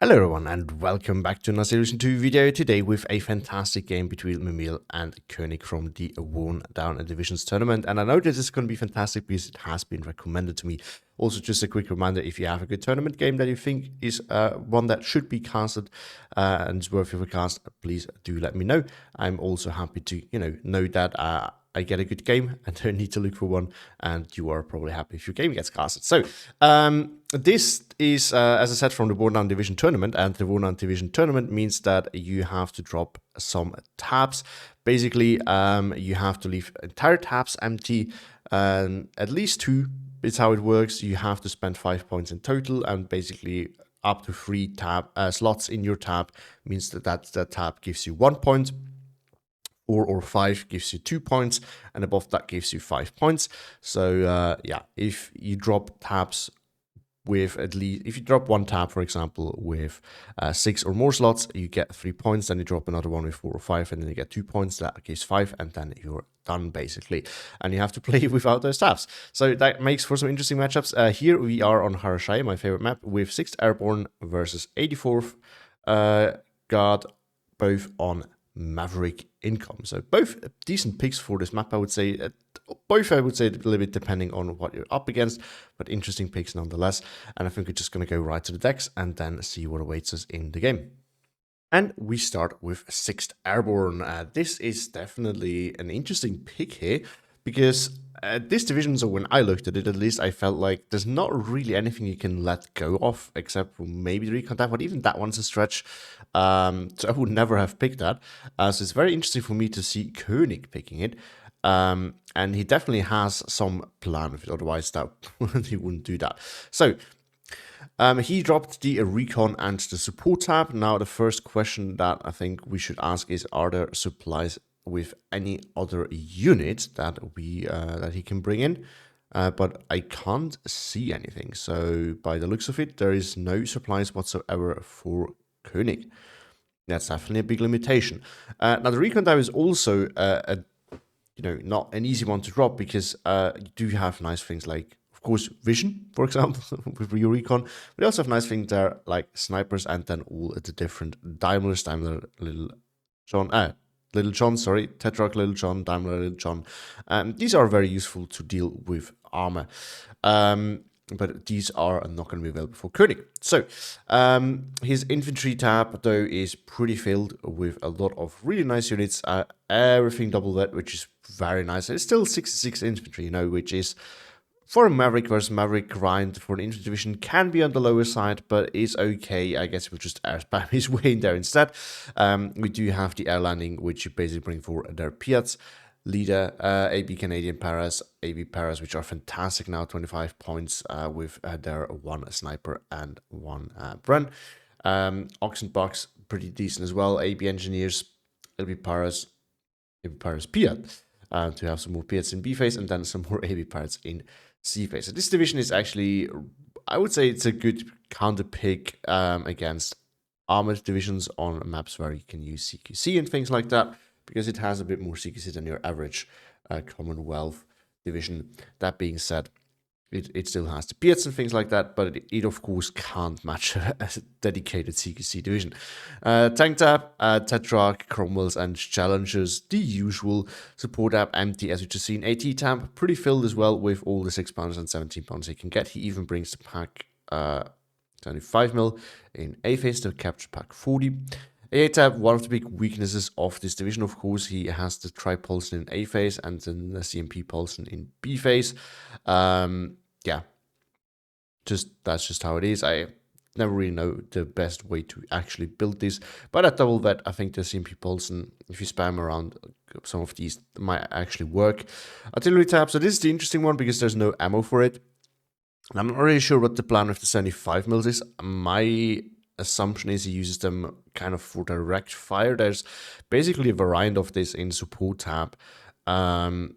Hello everyone and welcome back to another Solution 2 video today with a fantastic game between Mimile and Koenig from the Worn Down Divisions tournament. And I know this is going to be fantastic because it has been recommended to me. Also, just a quick reminder, if you have a good tournament game that you think is one that should be casted and is worthy of a cast, please do let me know. I'm also happy to, know that I get a good game and don't need to look for one, and you are probably happy if your game gets casted. So, this is, as I said, from the Worn Down Division tournament, and the Worn Down Division tournament means that you have to drop some tabs. Basically, you have to leave entire tabs empty, at least two. It's how it works. You have to spend 5 points in total, and basically up to 3 slots in your tab means that tab gives you 1 point. 4 or 5 gives you 2 points, and above that gives you 5 points. So yeah, if you drop tabs with if you drop one tab, for example, with 6 or more slots, you get 3 points. Then you drop another one with 4 or 5, and then you get 2 points. That gives 5, and then you're done basically. And you have to play without those tabs. So that makes for some interesting matchups. Here we are on Haroshaje, my favorite map, with 6th Airborne versus 84th Guard, both on Maverick income. So both decent picks for this map, I would say. Both, I would say, a little bit depending on what you're up against, but interesting picks nonetheless. And I think we're just going to go right to the decks and then see what awaits us in the game. And we start with 6th Airborne. This is definitely an interesting pick here because this division, so when I looked at it, at least I felt like there's not really anything you can let go of except for maybe the recon tab, but even that one's a stretch. So I would never have picked that. So it's very interesting for me to see Koenig picking it. And he definitely has some plan with it, otherwise that he wouldn't do that. So he dropped the recon and the support tab. Now the first question that I think we should ask is, are there supplies with any other unit that he can bring in? But I can't see anything. So by the looks of it, there is no supplies whatsoever for Koenig. That's definitely a big limitation. Now the recon tab is also not an easy one to drop because you do have nice things like, of course, vision, for example, with your recon. But you also have nice things there like snipers and then all the different Daimler, Little John, sorry, Tetrarch, Little John, Daimler, Little John. These are very useful to deal with armor. But these are not going to be available for Koenig. So his infantry tab, though, is pretty filled with a lot of really nice units. Everything double that, which is very nice. It's still 66 infantry, which is, for a Maverick versus Maverick grind for an infantry division, can be on the lower side, but is okay. I guess we'll just air spam his way in there instead. We do have the air landing, which you basically bring for their Piats. Leader, AB Canadian Paras, AB Paras, which are fantastic now, 25 points with their 1 sniper and 1 Bren. Oxen Box, pretty decent as well. AB Engineers, AB Paras Piat, to have some more Piats in B phase and then some more AB Paras in C phase. So this division is actually, I would say it's a good counter pick against armored divisions on maps where you can use CQC and things like that, because it has a bit more CQC than your average Commonwealth division. That being said, it still has the Piats and things like that, but it of course can't match a dedicated CQC division. Tank tab, Tetrarch, Cromwells, and Challengers, the usual. Support tab empty, as you just seen. AT tab pretty filled as well with all the 6 pounds and 17 pounds he can get. He even brings the pack 25 mil in A phase to capture pack 40. AA tab, one of the big weaknesses of this division, of course, he has the Tripulsion in A phase and then the CMP Pulsion in B phase. Yeah, that's just how it is. I never really know the best way to actually build this, but at double vet, I think the CMP Pulsion, if you spam around some of these, might actually work. Artillery tab, so this is the interesting one because there's no ammo for it. I'm not really sure what the plan with the 75 mils is. My assumption is he uses them kind of for direct fire. There's basically a variant of this in support tab,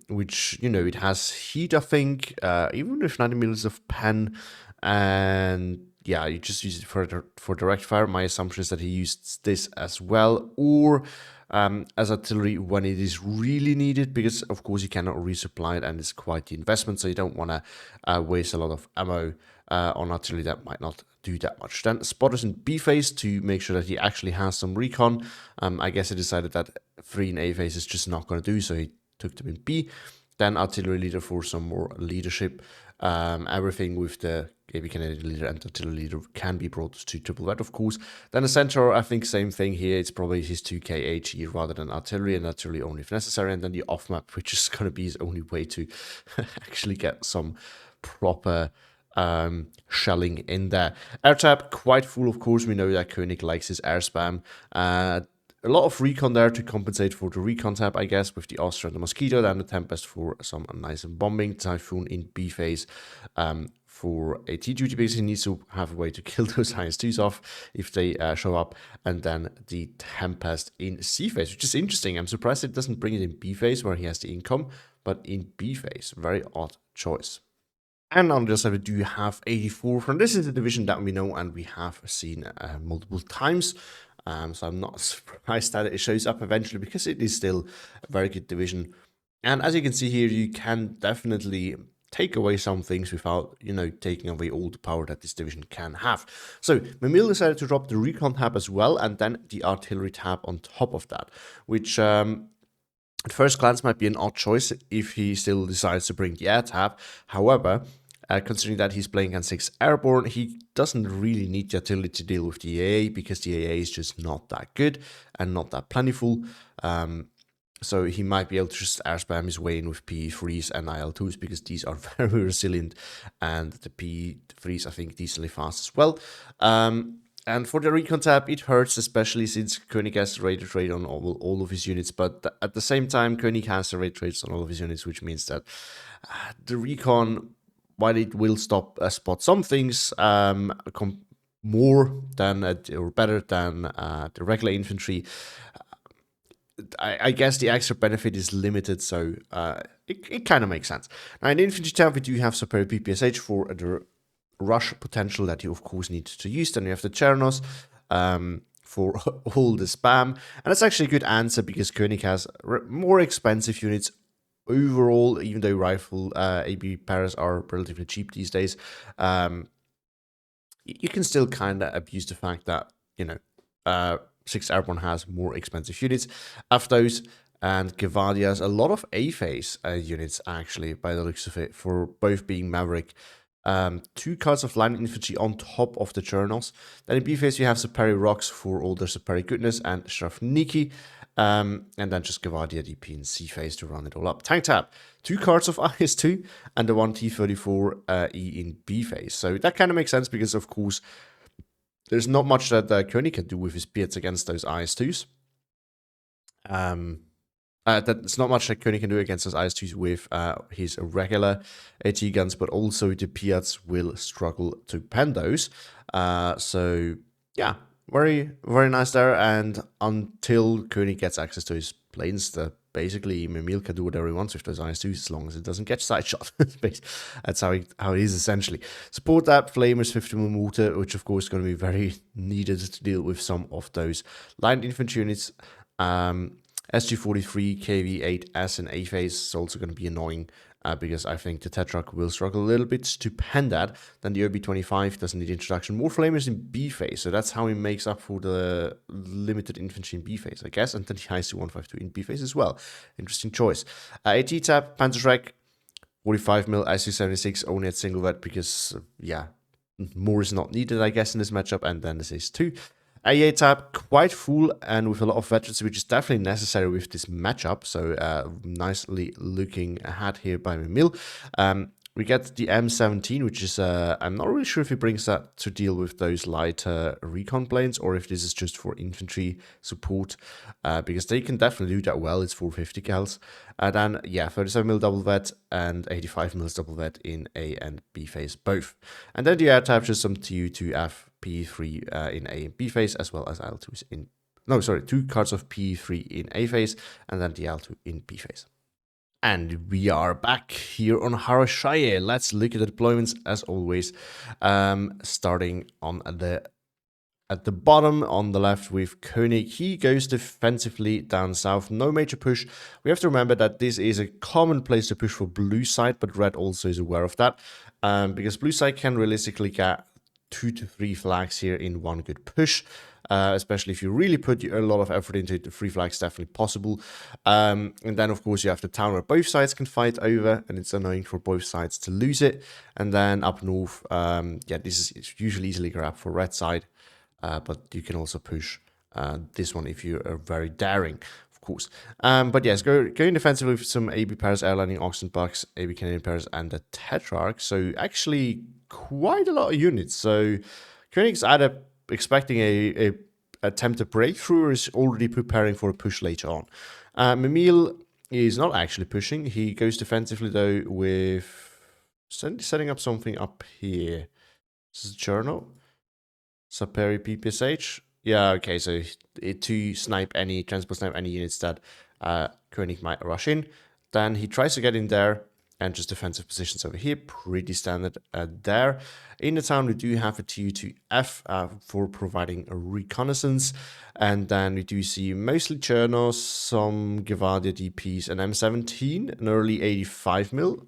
which, it has heat, I think, even with 90 mils of pen, and yeah, you just use it for direct fire. My assumption is that he used this as well, or as artillery when it is really needed, because of course you cannot resupply it and it's quite the investment, so you don't want to waste a lot of ammo on artillery that might not do that much. Then spotters in B phase to make sure that he actually has some recon. I guess he decided that 3 in A phase is just not going to do, so he took them in B. Then artillery leader for some more leadership. Everything with the AB Canadian leader and artillery leader can be brought to triple red, of course. Then the centaur, I think same thing here. It's probably his 2k HE rather than artillery, and artillery only if necessary. And then the off map, which is going to be his only way to actually get some proper shelling in there. Air tab, quite full, of course. We know that Koenig likes his air spam. A lot of recon there to compensate for the recon tab, I guess, with the Austria and the Mosquito, then the Tempest for some nice bombing, Typhoon in B phase for AT duty, because he needs to have a way to kill those IS-2s off if they show up, and then the Tempest in C phase, which is interesting. I'm surprised it doesn't bring it in B phase where he has the income, but in B phase, very odd choice. And on the other side, we do have 84. And this is a division that we know and we have seen multiple times. So I'm not surprised that it shows up eventually, because it is still a very good division. And as you can see here, you can definitely take away some things without, taking away all the power that this division can have. So Mimile decided to drop the recon tab as well, and then the artillery tab on top of that, which at first glance might be an odd choice if he still decides to bring the air tab. However, considering that he's playing against 6 Airborne, he doesn't really need the artillery to deal with the AA, because the AA is just not that good and not that plentiful. So he might be able to just air spam his way in with P3s and IL2s, because these are very resilient, and the P3s, I think, decently fast as well. And for the recon tab, it hurts, especially since Koenig has rated rate on all of his units, but at the same time, Koenig has the rate rates on all of his units, which means that the recon, while it will spot some things more than or better than the regular infantry, I guess the extra benefit is limited, so it kind of makes sense. Now in the infantry tab, we do have superior PPSH for the rush potential that you of course need to use. Then you have the Chernos for all the spam, and that's actually a good answer, because Koenig has more expensive units overall, even though rifle AB pairs are relatively cheap these days. You can still kind of abuse the fact that 6 Airborne has more expensive units. After those, and Gevadia has a lot of A phase units, actually, by the looks of it, for both being Maverick. 2 cards of line infantry on top of the Chernos. Then in B phase, you have Superi Rocks for all their Superi goodness, and Shrafniki. And then just Gevadia DP in C phase to round it all up. Tank tab, 2 cards of IS-2 and the 1 T-34E in B phase. So that kind of makes sense, because of course there's not much that Koenig can do with his Piats against those IS-2s. That's not much that Koenig can do against those IS-2s with his regular AT guns, but also the Piats will struggle to pen those. So yeah, very, very nice there. And until Koenig gets access to his planes, basically Mimile can do whatever he wants with those IS-2s, as long as it doesn't get side shot. That's how it is essentially. Support that Flamers 50mm mortar, which of course is going to be very needed to deal with some of those line infantry units. SG-43, KV-8S and A phase is also going to be annoying, because I think the Tetrarch will struggle a little bit to pen that. Then the OB-25 doesn't need introduction. More Flamers in B phase, so that's how he makes up for the limited infantry in B phase, I guess. And then the IC-152 in B phase as well. Interesting choice. AT tab, Panzerschreck, 45mm, IC-76 only at single vet, because, yeah, more is not needed, I guess, in this matchup. And then this is 2. AA tab, quite full and with a lot of veterans, which is definitely necessary with this matchup. So nicely looking ahead here by Mimile. We get the M17, which is, I'm not really sure if he brings that to deal with those lighter recon planes, or if this is just for infantry support, because they can definitely do that well. It's 450 cals. And then, yeah, 37mm double vet and 85mm double vet in A and B phase both. And then the air tab, just some Tu-2F P3 in A and B phase, as well as IL-2s in... No, sorry, 2 cards of P3 in A phase, and then the IL-2 in B phase. And we are back here on Haroshaje. Let's look at the deployments as always. Starting on at the bottom on the left with Koenig. He goes defensively down south. No major push. We have to remember that this is a common place to push for blue side, but red also is aware of that. Because blue side can realistically get 2 to 3 flags here in one good push. Especially if you really put a lot of effort into it, the 3 flags definitely possible. And then, of course, you have the town where both sides can fight over, and it's annoying for both sides to lose it. And then up north, yeah, this is usually easily grabbed for red side, but you can also push this one if you are very daring, of course. But yes, going defensively with some AB pairs, air landing, oxen bucks, AB Canadian pairs, and the Tetrarch. So actually quite a lot of units. So Koenig's either expecting a attempted breakthrough or is already preparing for a push later on. Mimile is not actually pushing. He goes defensively though with setting up something up here. This is a journal. Saperi PPSH. Yeah, okay, so to snipe any transport snipe any units that Koenig might rush in. Then he tries to get in there and just defensive positions over here, pretty standard there. In the town, we do have a Tu-2F for providing a reconnaissance. And then we do see mostly Chernos, some Gevadia DPs, and M17, an early 85 mil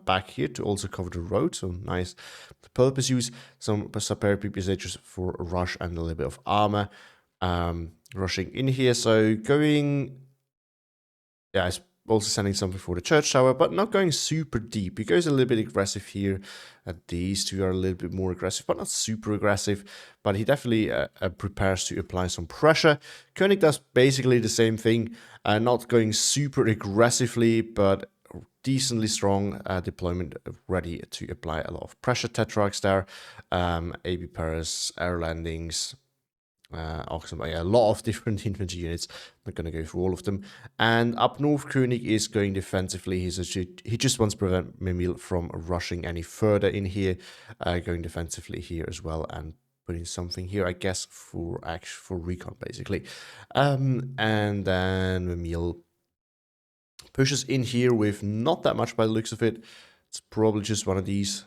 back here to also cover the road. So nice purpose use. Some Saperi PPSHs for a rush and a little bit of armor rushing in here. So going, yeah, it's also sending something for the church tower, but not going super deep. He goes a little bit aggressive here. These two are a little bit more aggressive, but not super aggressive. But he definitely prepares to apply some pressure. Koenig does basically the same thing, not going super aggressively, but decently strong deployment, ready to apply a lot of pressure. Tetrarchs there, AB pairs, air landings, yeah, a lot of different infantry units. I'm not going to go through all of them. And up north, Koenig is going defensively. He just wants to prevent Mimile from rushing any further in here, going defensively here as well, and putting something here, I guess, for recon basically. And then Mimile pushes in here with not that much by the looks of it. It's probably just one of these.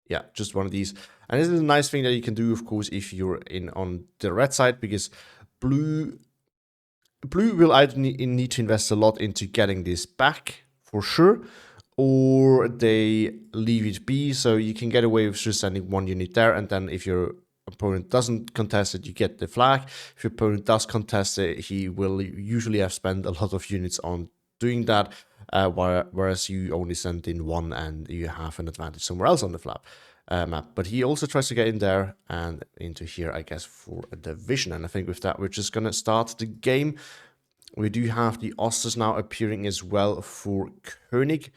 Yeah, just one of these. And this is a nice thing that you can do, of course, if you're in on the red side, because blue will either need to invest a lot into getting this back, for sure, or they leave it be, so you can get away with just sending one unit there, and then if your opponent doesn't contest it, you get the flag. If your opponent does contest it, he will usually have spent a lot of units on doing that, whereas you only send in one and you have an advantage somewhere else on the map. But he also tries to get in there and into here, I guess, for a division. And I think with that, we're just going to start the game. We do have the Osters now appearing as well for Koenig.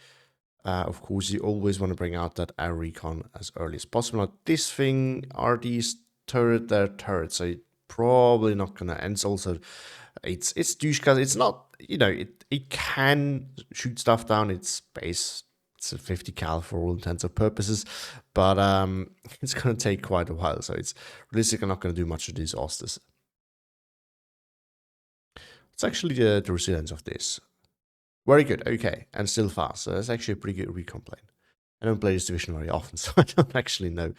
Of course, you always want to bring out that air recon as early as possible. Now, this thing, are these they're turrets, so probably not going to end. It's also, it's douche, it's not, you know, it can shoot stuff down. It's base. It's a 50 cal for all intents and purposes, but it's going to take quite a while, so it's realistically not going to do much to these Osters. It's actually the resilience of this. Very good, okay, and still fast, so that's actually a pretty good recon plane. I don't play this division very often, so I don't actually know.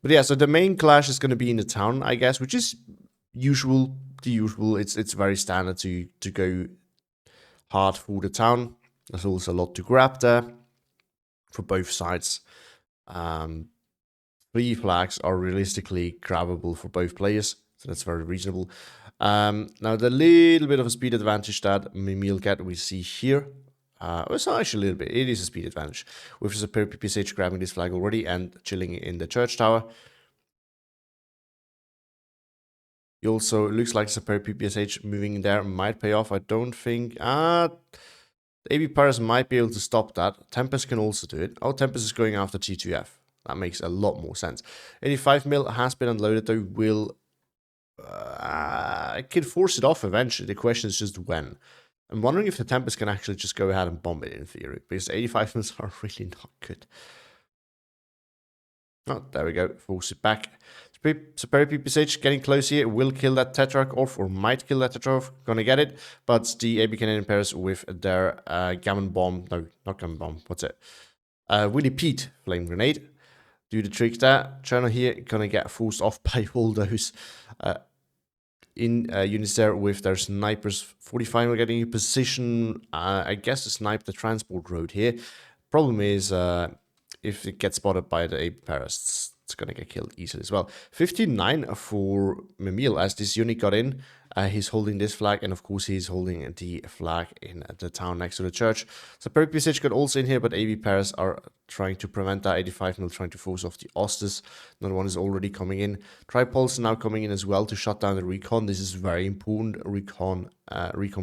But yeah, so the main clash is going to be in the town, I guess, which is the usual. It's very standard to go hard for the town. There's also a lot to grab there for both sides. 3 flags are realistically grabbable for both players, so that's very reasonable. Now, the little bit of a speed advantage that Mimile get, we see here. It's not actually a little bit, it is a speed advantage. With the Saperi PPSH grabbing this flag already and chilling in the church tower. It also looks like Saperi PPSH moving in there might pay off. I don't think. The AB Paras might be able to stop that. Tempest can also do it. Oh, Tempest is going after T2F. That makes a lot more sense. 85 mil has been unloaded, though. Will can force it off eventually. The question is just when. I'm wondering if the Tempest can actually just go ahead and bomb it in theory, because 85 mils are really not good. Oh, there we go. Force it back. Superior PPSH getting close here, will kill that Tetrarch off, or might kill that Tetrarch, gonna get it. But the AB Canadian pairs with their Gammon Bomb, no, not Gammon Bomb, what's it? Willy Pete Flame Grenade. Do the trick there. Cherno here gonna get forced off by all those units there with their snipers. 45 will getting in position, I guess, to snipe the transport road here. Problem is, if it gets spotted by the AB Paras, it's gonna get killed easily as well. 59 for Mimile as this unit got in. He's holding this flag, and of course he's holding the flag in the town next to the church. So PSH got also in here, but AB Paras are trying to prevent that. 85 mil trying to force off the Ostas. Another one is already coming in. Tripulse now coming in as well to shut down the recon. This is very important. Recon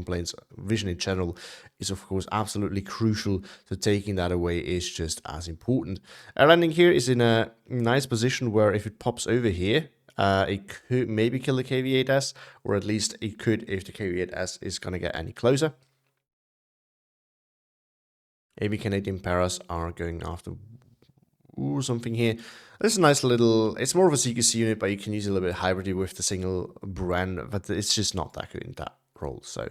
planes vision in general is of course absolutely crucial. So taking that away is just as important. Air landing here is in a nice position where if it pops over here, it could maybe kill the KV-8S, or at least it could if the KV-8S is going to get any closer. AB Canadian Paras are going after something here. There's a nice little, it's more of a CQC unit, but you can use a little bit of hybrid with the single brand, but it's just not that good in that role, so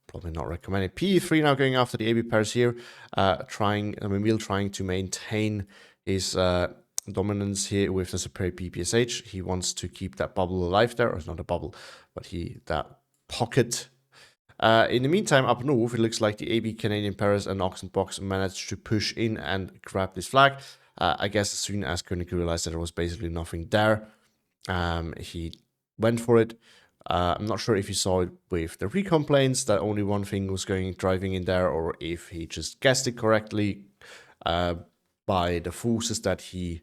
probably not recommended. PE3 now going after the AB Paras here, Mimile trying to maintain his dominance here with the superior PPSH. He wants to keep that bubble alive there, or it's not a bubble, but that pocket. In the meantime, up north, it looks like the AB Canadian Paras and Oxenbox managed to push in and grab this flag. I guess as soon as Koenig realized that there was basically nothing there, he went for it. I'm not sure if he saw it with the recon planes, that only one thing was driving in there, or if he just guessed it correctly by the forces that he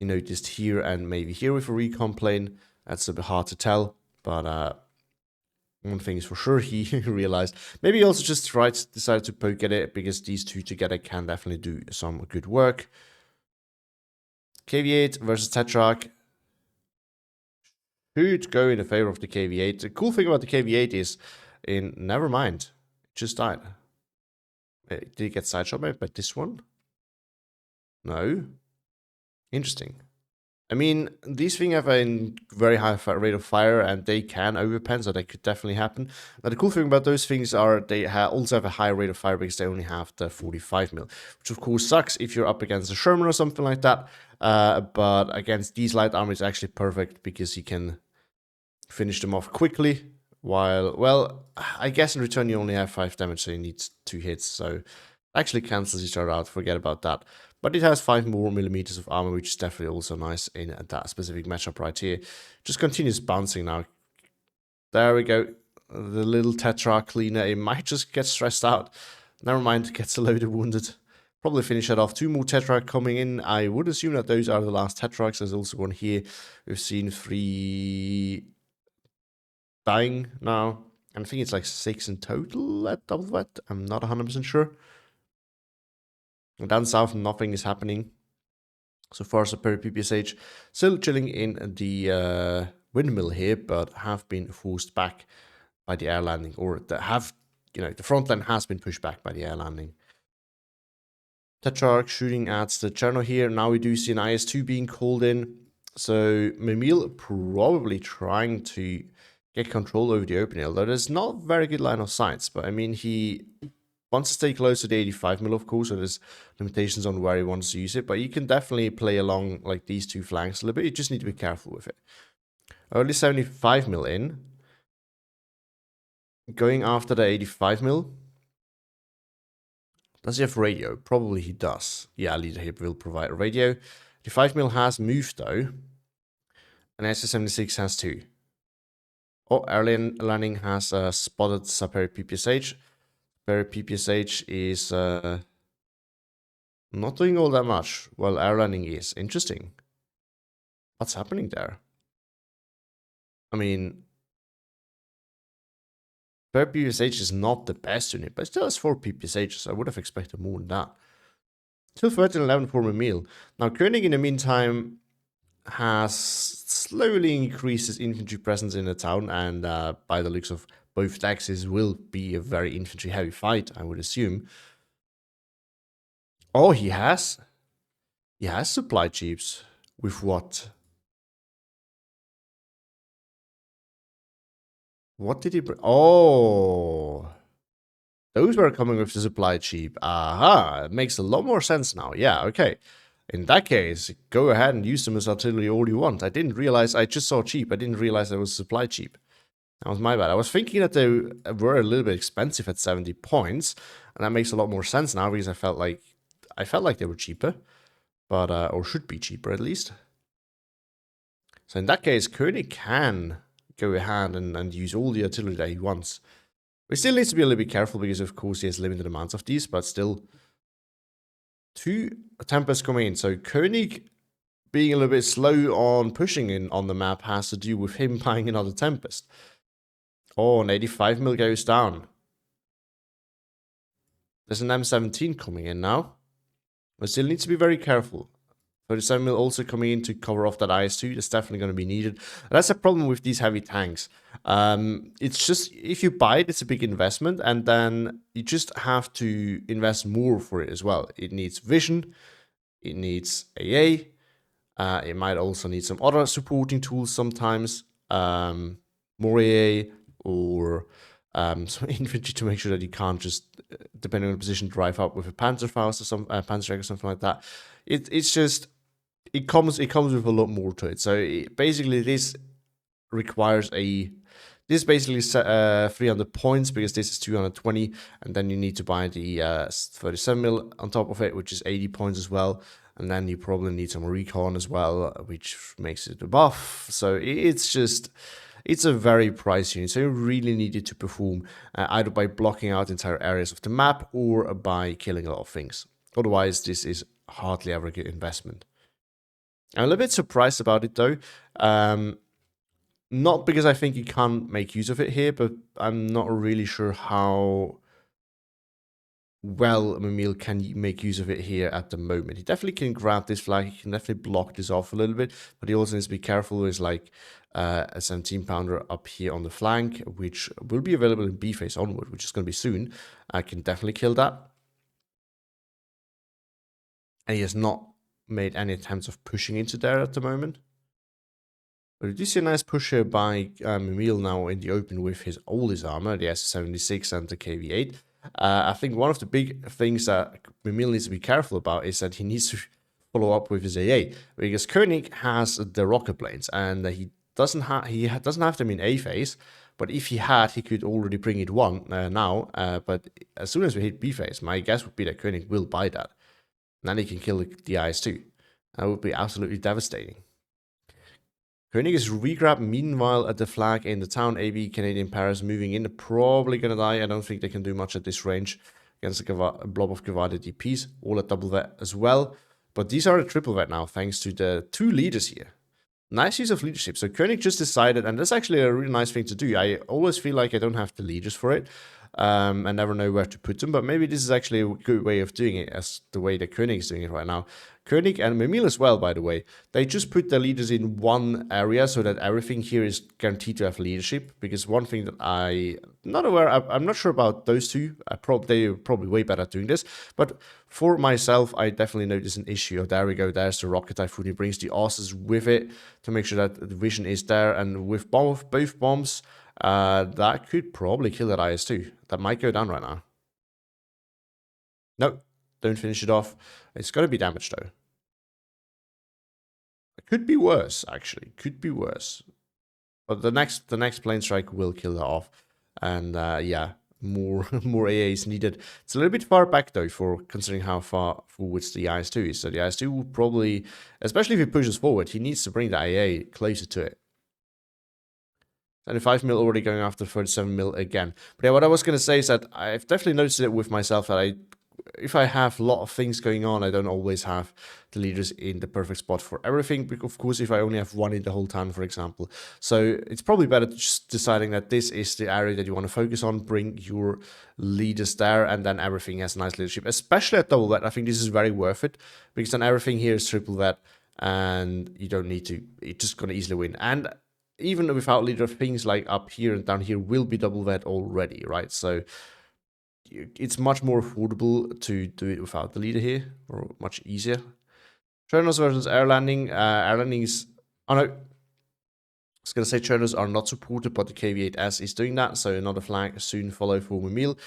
noticed here and maybe here with a recon plane. That's a bit hard to tell, but one thing is for sure, he realized. Maybe he also just decided to poke at it, because these two together can definitely do some good work. KV-8 versus Tetrarch should go in the favor of the KV-8. The cool thing about the KV-8 is, never mind, it just died. Did it get sideshot by this one? No. Interesting. I mean, these things have a very high rate of fire, and they can overpen, so that could definitely happen. But the cool thing about those things are they also have a high rate of fire, because they only have the 45 mil, which of course sucks if you're up against a Sherman or something like that. But against these light armor, it's actually perfect, because you can finish them off quickly. While, well, I guess in return you only have 5 damage, so you need 2 hits, so actually cancels each other out, forget about that. But it has 5 more millimeters of armor, which is definitely also nice in that specific matchup right here. Just continues bouncing now. There we go. The little Tetrarch cleaner, it might just get stressed out. Never mind, gets a load of wounded. Probably finish that off. 2 more Tetrarch coming in. I would assume that those are the last Tetrarchs. There's also one here. We've seen 3 dying now. And I think it's like 6 in total at double that. I'm not 100% sure. And down south, nothing is happening. So far, superior PPSH still chilling in the windmill here, but have been forced back by the air landing, or the front line has been pushed back by the air landing. Tetrarch shooting at the Cherno here. Now we do see an IS-2 being called in. So Mimile probably trying to get control over the opening, although there's not a very good line of sights. But I mean, he wants to stay close to the 85 mil, of course, so there's limitations on where he wants to use it, but you can definitely play along like these 2 flanks a little bit. You just need to be careful with it. Early 75 mil in. Going after the 85 mil. Does he have radio? Probably he does. Yeah, leader here will provide a radio. The 5 mil has moved though. And SS-76 has 2. Oh, air landing has spotted superior PPSH. Superior PPSH is not doing all that much, while air landing is. Interesting. What's happening there? I mean, superior PPSH is not the best unit, but it still has 4 PPSHs, so I would have expected more than that. Still 13-11 for Mimile. Now, Koenig in the meantime has slowly increased his infantry presence in the town, and by the looks of both decks, this will be a very infantry-heavy fight, I would assume. Oh, he has supply jeeps. With what? What did he bring? Oh, those were coming with the supply cheap. Aha, it makes a lot more sense now. Yeah, okay. In that case, go ahead and use them as artillery all you want. I didn't realize, I just saw cheap. I didn't realize there was supply cheap. That was my bad. I was thinking that they were a little bit expensive at 70 points, and that makes a lot more sense now because I felt like they were cheaper, but or should be cheaper at least. So in that case, Koenig can go ahead and use all the artillery that he wants. We still needs to be a little bit careful because of course he has limited amounts of these, but still 2 Tempests coming in. So Koenig being a little bit slow on pushing in on the map has to do with him buying another Tempest. Oh, an 85 mil goes down. There's an M17 coming in now. But still need to be very careful. 37 mil also coming in to cover off that IS-2. That's definitely going to be needed. That's a problem with these heavy tanks. It's just, if you buy it, it's a big investment. And then you just have to invest more for it as well. It needs vision. It needs AA. It might also need some other supporting tools sometimes. More AA or some infantry to make sure that you can't just, depending on the position, drive up with a Panzerfaust or some Panzerjäger or something like that. It's just, it comes with a lot more to it. So basically this requires this basically 300 points because this is 220, and then you need to buy the 37 mil on top of it, which is 80 points as well. And then you probably need some recon as well, which makes it a buff. So it's a very pricey unit. So you really need it to perform either by blocking out entire areas of the map or by killing a lot of things. Otherwise, this is hardly ever a good investment. I'm a little bit surprised about it though. Not because I think you can't make use of it here, but I'm not really sure how well Mimile can make use of it here at the moment. He definitely can grab this flag, he can definitely block this off a little bit, but he also needs to be careful with like a 17 pounder up here on the flank, which will be available in B phase onward, which is going to be soon. I can definitely kill that. And he has not made any attempts of pushing into there at the moment. But we do see a nice push here by Mimile now in the open with his oldest armor, the S76 and the KV8. I think one of the big things that Mimile needs to be careful about is that he needs to follow up with his AA, because Koenig has the rocket planes and he doesn't have them in A phase, but if he had, he could already bring it now. But as soon as we hit B phase, my guess would be that Koenig will buy that. And then he can kill the IS-2. That would be absolutely devastating. Koenig is regrab meanwhile at the flag in the town. AB Canadian Paris moving in. Probably gonna die. I don't think they can do much at this range against a blob of Gavada DPs. All at double vet as well. But these are a triple vet now, thanks to the 2 leaders here. Nice use of leadership. So Koenig just decided, and that's actually a really nice thing to do. I always feel like I don't have the leaders for it. I never know where to put them, but maybe this is actually a good way of doing it, as the way that Koenig is doing it right now. Koenig and Mimile as well, by the way, they just put their leaders in one area so that everything here is guaranteed to have leadership. Because one thing that I'm not sure about those two. They're probably way better at doing this. But for myself, I definitely notice an issue. Oh, there we go. There's the Rocket Typhoon. He brings the Osses with it to make sure that the vision is there. And with both bombs, that could probably kill that IS-2. That might go down right now. Nope. Don't finish it off. It's got to be damaged though. It could be worse, actually. Could be worse. But the next plane strike will kill that off. And yeah, more AA is needed. It's a little bit far back though, for considering how far forwards the IS-2 is. So the IS-2 will probably, especially if he pushes forward, he needs to bring the AA closer to it. 75 mil already going after 37 mil again. But yeah, what I was going to say is that I've definitely noticed it with myself that if I have a lot of things going on, I don't always have the leaders in the perfect spot for everything. Of course, if I only have one in the whole time, for example. So it's probably better just deciding that this is the area that you want to focus on, bring your leaders there, and then everything has nice leadership. Especially at double vet, I think this is very worth it, because then everything here is triple vet, and you don't need to, it's just going to easily win. And even without leader, things like up here and down here will be double vet already, right? So it's much more affordable to do it without the leader here, or much easier. Trainers versus air landing. Air landing is... Oh no. was going to say churners are not supported, but the KV-8S is doing that, so another flag soon follow for Mimile.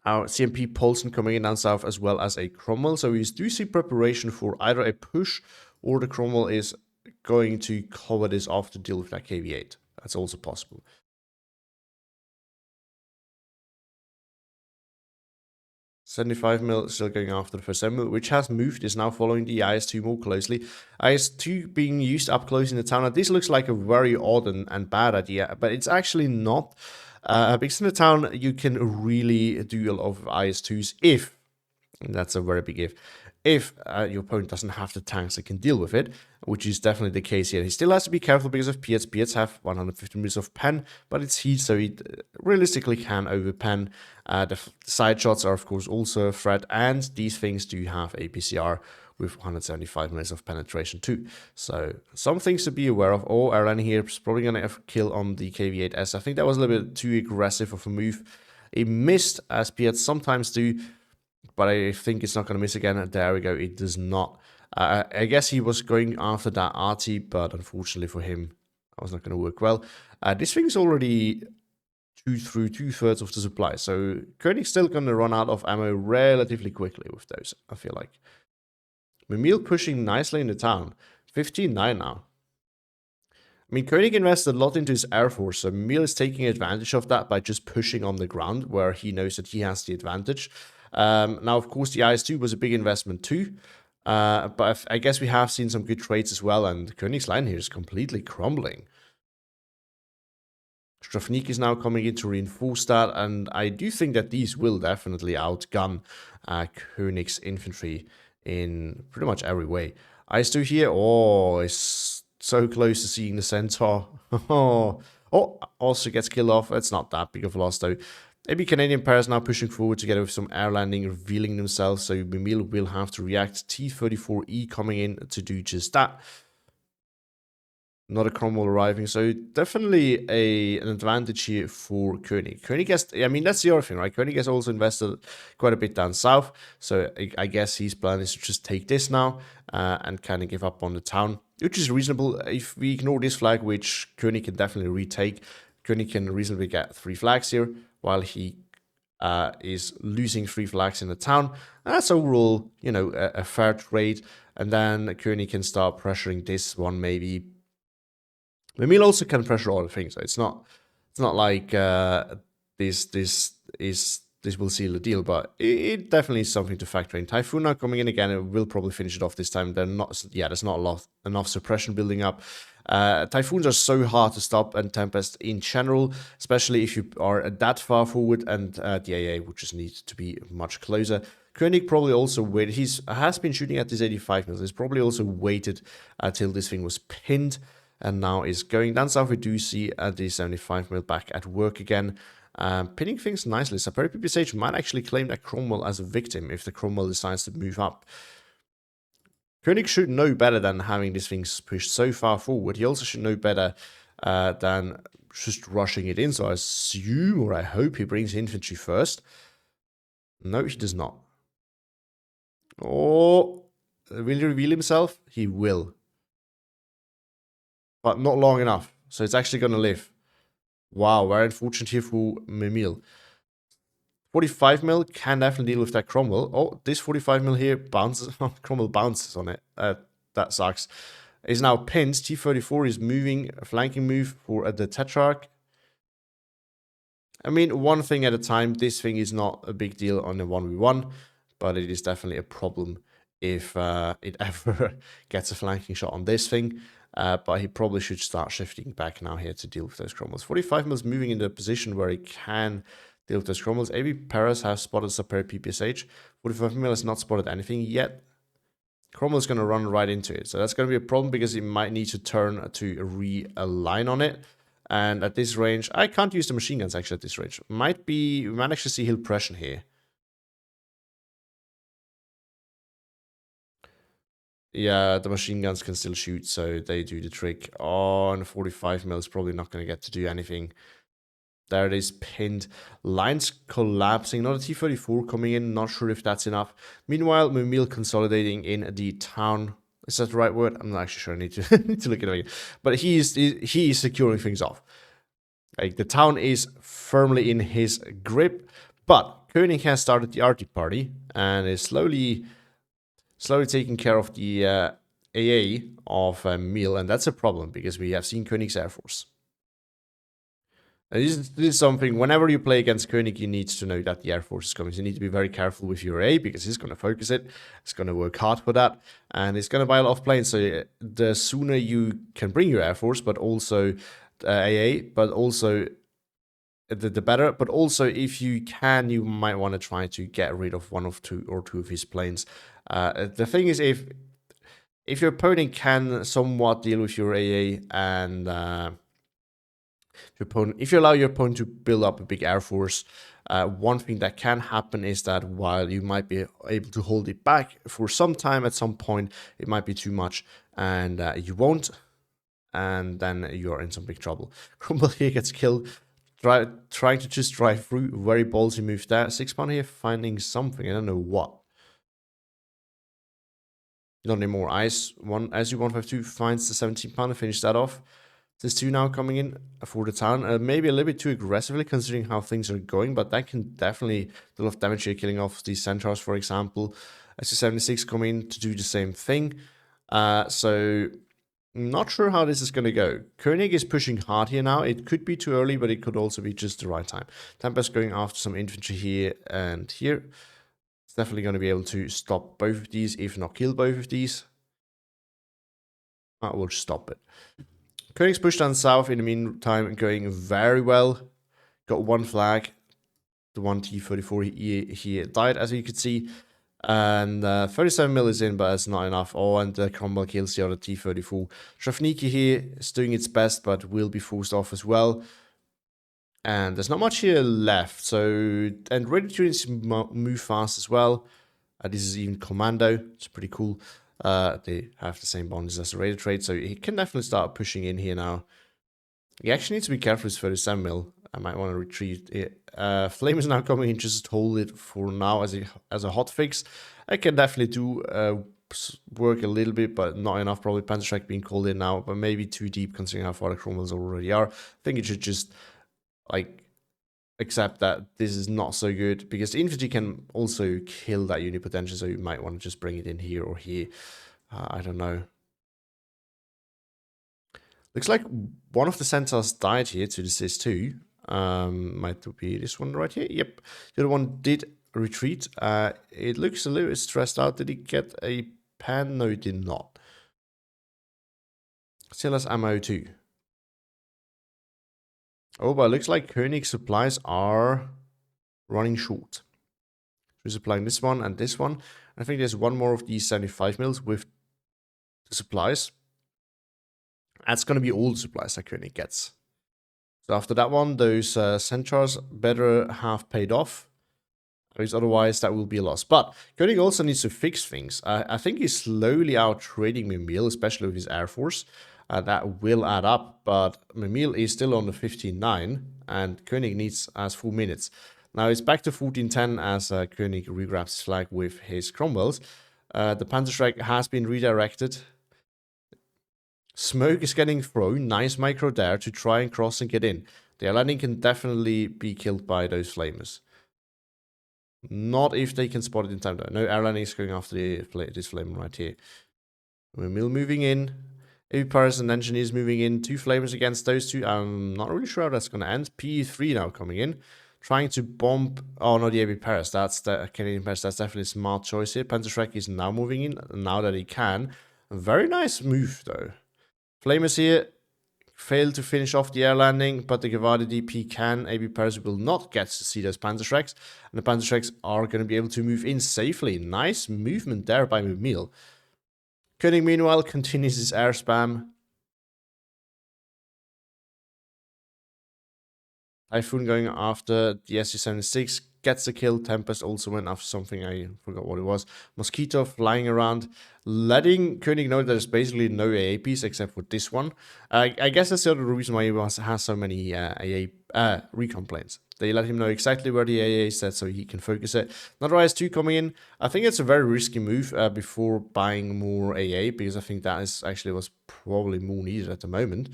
Our CMP Paulson coming in down south, as well as a Cromwell, so we do see preparation for either a push or the Cromwell is going to cover this off to deal with that KV-8. That's also possible. $75mm still going after the first mil, which has moved, is now following the IS-2 more closely. IS-2 being used up close in the town. Now, this looks like a very odd and bad idea, but it's actually not. Because in the town, you can really do a lot of IS-2s if, and that's a very big if your opponent doesn't have the tanks that can deal with it, which is definitely the case here. He still has to be careful because of Piets. Piets have 150 meters of pen, but it's heat, so he realistically can overpen. The side shots are, of course, also a threat, and these things do have a PCR with 175 minutes of penetration too. So some things to be aware of. Oh, Airline here is probably going to have a kill on the KV-8S. I think that was a little bit too aggressive of a move. It missed, as Piets sometimes do, but I think it's not going to miss again. There we go. It does not. I guess he was going after that arty, but unfortunately for him, that was not going to work well. This thing is already through 2/3 of the supply, so Koenig's still going to run out of ammo relatively quickly with those, I feel like. Mimile pushing nicely in the town. 15-9 now. I mean, Koenig invested a lot into his Air Force, so Mimile is taking advantage of that by just pushing on the ground where he knows that he has the advantage. Now, of course, the IS-2 was a big investment too, but I guess we have seen some good trades as well, and Koenig's line here is completely crumbling. Strafnik is now coming in to reinforce that, and I do think that these will definitely outgun Koenig's infantry in pretty much every way. IS-2 here, oh, it's so close to seeing the Centaur. Oh, also gets killed off. It's not that big of a loss though. Maybe Canadian pairs now pushing forward together with some air landing, revealing themselves, so Mimile will have to react. T-34E coming in to do just that. Not a Cromwell arriving, so definitely an advantage here for Koenig. Koenig has, I mean, that's the other thing, right? Koenig has also invested quite a bit down south, so I guess his plan is to just take this now and kind of give up on the town, which is reasonable. If we ignore this flag, which Koenig can definitely retake, Koenig can reasonably get 3 flags here, while he is losing 3 flags in the town. And that's overall, you know, a fair trade. And then Koenig can start pressuring this one maybe. Mimile also can pressure other things. So it's not like this will seal the deal, but it definitely is something to factor in. Typhoon now coming in again, it will probably finish it off this time. There's not enough suppression building up. Typhoons are so hard to stop, and Tempest in general, especially if you are that far forward, and the AA would just need to be much closer. Koenig probably also waited. He has been shooting at this 85 mils. He's probably also waited until this thing was pinned, and now is going down south. We do see the 75 mil back at work again. Pinning things nicely. Saperi PPSH might actually claim that Cromwell as a victim if the Cromwell decides to move up. Koenig should know better than having these things pushed so far forward. He also should know better than just rushing it in. So I assume, or I hope, he brings infantry first. No, he does not. Oh, will he reveal himself? He will. But not long enough. So it's actually going to live. Wow, very unfortunate here for Mimile. 45 mil can definitely deal with that Cromwell. Oh, this 45 mil here bounces. Cromwell bounces on it. That sucks. Is now pinned. T-34 is moving, a flanking move for the Tetrarch. I mean, one thing at a time. This thing is not a big deal on a 1v1, but it is definitely a problem if it ever gets a flanking shot on this thing. But he probably should start shifting back now here to deal with those Cromwells. 45 mil is moving into a position where he can deal with those Cromwells. AB Paris have spotted Saperi PPSH. 45 mil has not spotted anything yet. Cromwell's going to run right into it. So that's going to be a problem because he might need to turn to realign on it. And at this range, I can't use the machine guns actually at this range. We might actually see hill pressure here. Yeah, the machine guns can still shoot, so they do the trick. Oh, and 45 mil is probably not going to get to do anything. There it is, pinned. Lines collapsing. Another T-34 coming in. Not sure if that's enough. Meanwhile, Mimile consolidating in the town. Is that the right word? I'm not actually sure. I need to need to look it up again. But he is securing things off. Like the town is firmly in his grip. But Koenig has started the Arctic party and is slowly taking care of the AA of Mimile, and that's a problem because we have seen Koenig's Air Force. This is something, whenever you play against Koenig, you need to know that the Air Force is coming. So you need to be very careful with your A because he's going to focus it. It's going to work hard for that. And it's going to buy a lot of planes. So the sooner you can bring your Air Force, but also AA, but also the better. But also, if you can, you might want to try to get rid of one of two of his planes. The thing is, if your opponent can somewhat deal with your AA and... if you allow your opponent to build up a big air force, one thing that can happen is that while you might be able to hold it back for some time, at some point it might be too much and you won't, and then you're in some big trouble. Crumble here gets killed, trying to just drive through. Very ballsy move there. 6 pound here finding something, I don't know what. Not anymore. ISU-152 finds the 17 pounder, finish that off. There's 2 now coming in for the town. Maybe a little bit too aggressively considering how things are going, but that can definitely do a lot of damage here, killing off these centaurs, for example. SU-76 coming in to do the same thing. So, not sure how this is going to go. Koenig is pushing hard here now. It could be too early, but it could also be just the right time. Tempest going after some infantry here and here. It's definitely going to be able to stop both of these, if not kill both of these. We'll just stop it. Koenig's pushed down south in the meantime, going very well. Got 1 flag. The one T-34 he died, as you could see. And 37 mil is in, but it's not enough. Oh, and Cromwell kills the other T-34. Shrafniki here is doing its best, but will be forced off as well. And there's not much here left. So, and ready units move fast as well. This is even commando. It's pretty cool. They have the same bonds as the radar trade, so he can definitely start pushing in here now. He actually needs to be careful with 37 mil. I might want to retreat it. Flame is now coming in, just hold it for now as a hotfix. I can definitely do work a little bit, but not enough. Probably Panzerschreck being called in now, but maybe too deep considering how far the Cromwells already are. I think it should just like accept that this is not so good, because the infantry can also kill that unit potential, so you might want to just bring it in here or here. I don't know. Looks like one of the centaurs died here to the CIS-2. Might be this one right here. Yep. The other one did retreat. It looks a little bit stressed out. Did he get a pen? No, he did not. Still has ammo too. Oh, but it looks like Koenig supplies are running short. We're supplying this one and this one. I think there's one more of these 75 mils with the supplies. That's going to be all the supplies that Koenig gets. So after that one, those centaurs better have paid off. Because otherwise that will be a loss. But Koenig also needs to fix things. I think he's slowly out trading Mimile, especially with his Air Force. That will add up, but Mimile is still on the 15-9, and Koenig has 4 minutes. Now it's back to 14-10 as Koenig regrabs his flag with his Cromwells. The Panzerschreck has been redirected. Smoke is getting thrown. Nice micro there to try and cross and get in. The air landing can definitely be killed by those flamers. Not if they can spot it in time though. No air landing is going after this flamer right here. Mimile moving in. AB Paris and Engineers moving in. 2 flamers against those 2. I'm not really sure how that's going to end. PE3 now coming in. Trying to bomb... Oh, no, the AB Paris. That's the Canadian Paris. That's definitely a smart choice here. Panzerschreck is now moving in. Now that he can. A very nice move, though. Flamers here. Failed to finish off the air landing, but the Gavadi DP can. AB Paris will not get to see those Panzerschrecks. And the Panzerschrecks are going to be able to move in safely. Nice movement there by Mimile. Koenig, meanwhile, continues his air spam. Typhoon going after the SU-76, gets the kill. Tempest also went after something, I forgot what it was. Mosquito flying around, letting Koenig know there's basically no AAPs except for this one. I guess that's the other reason why he has so many recon planes. They let him know exactly where the AA is at so he can focus it. Another IS-2 coming in. I think it's a very risky move before buying more AA, because I think that is actually what's probably more needed at the moment.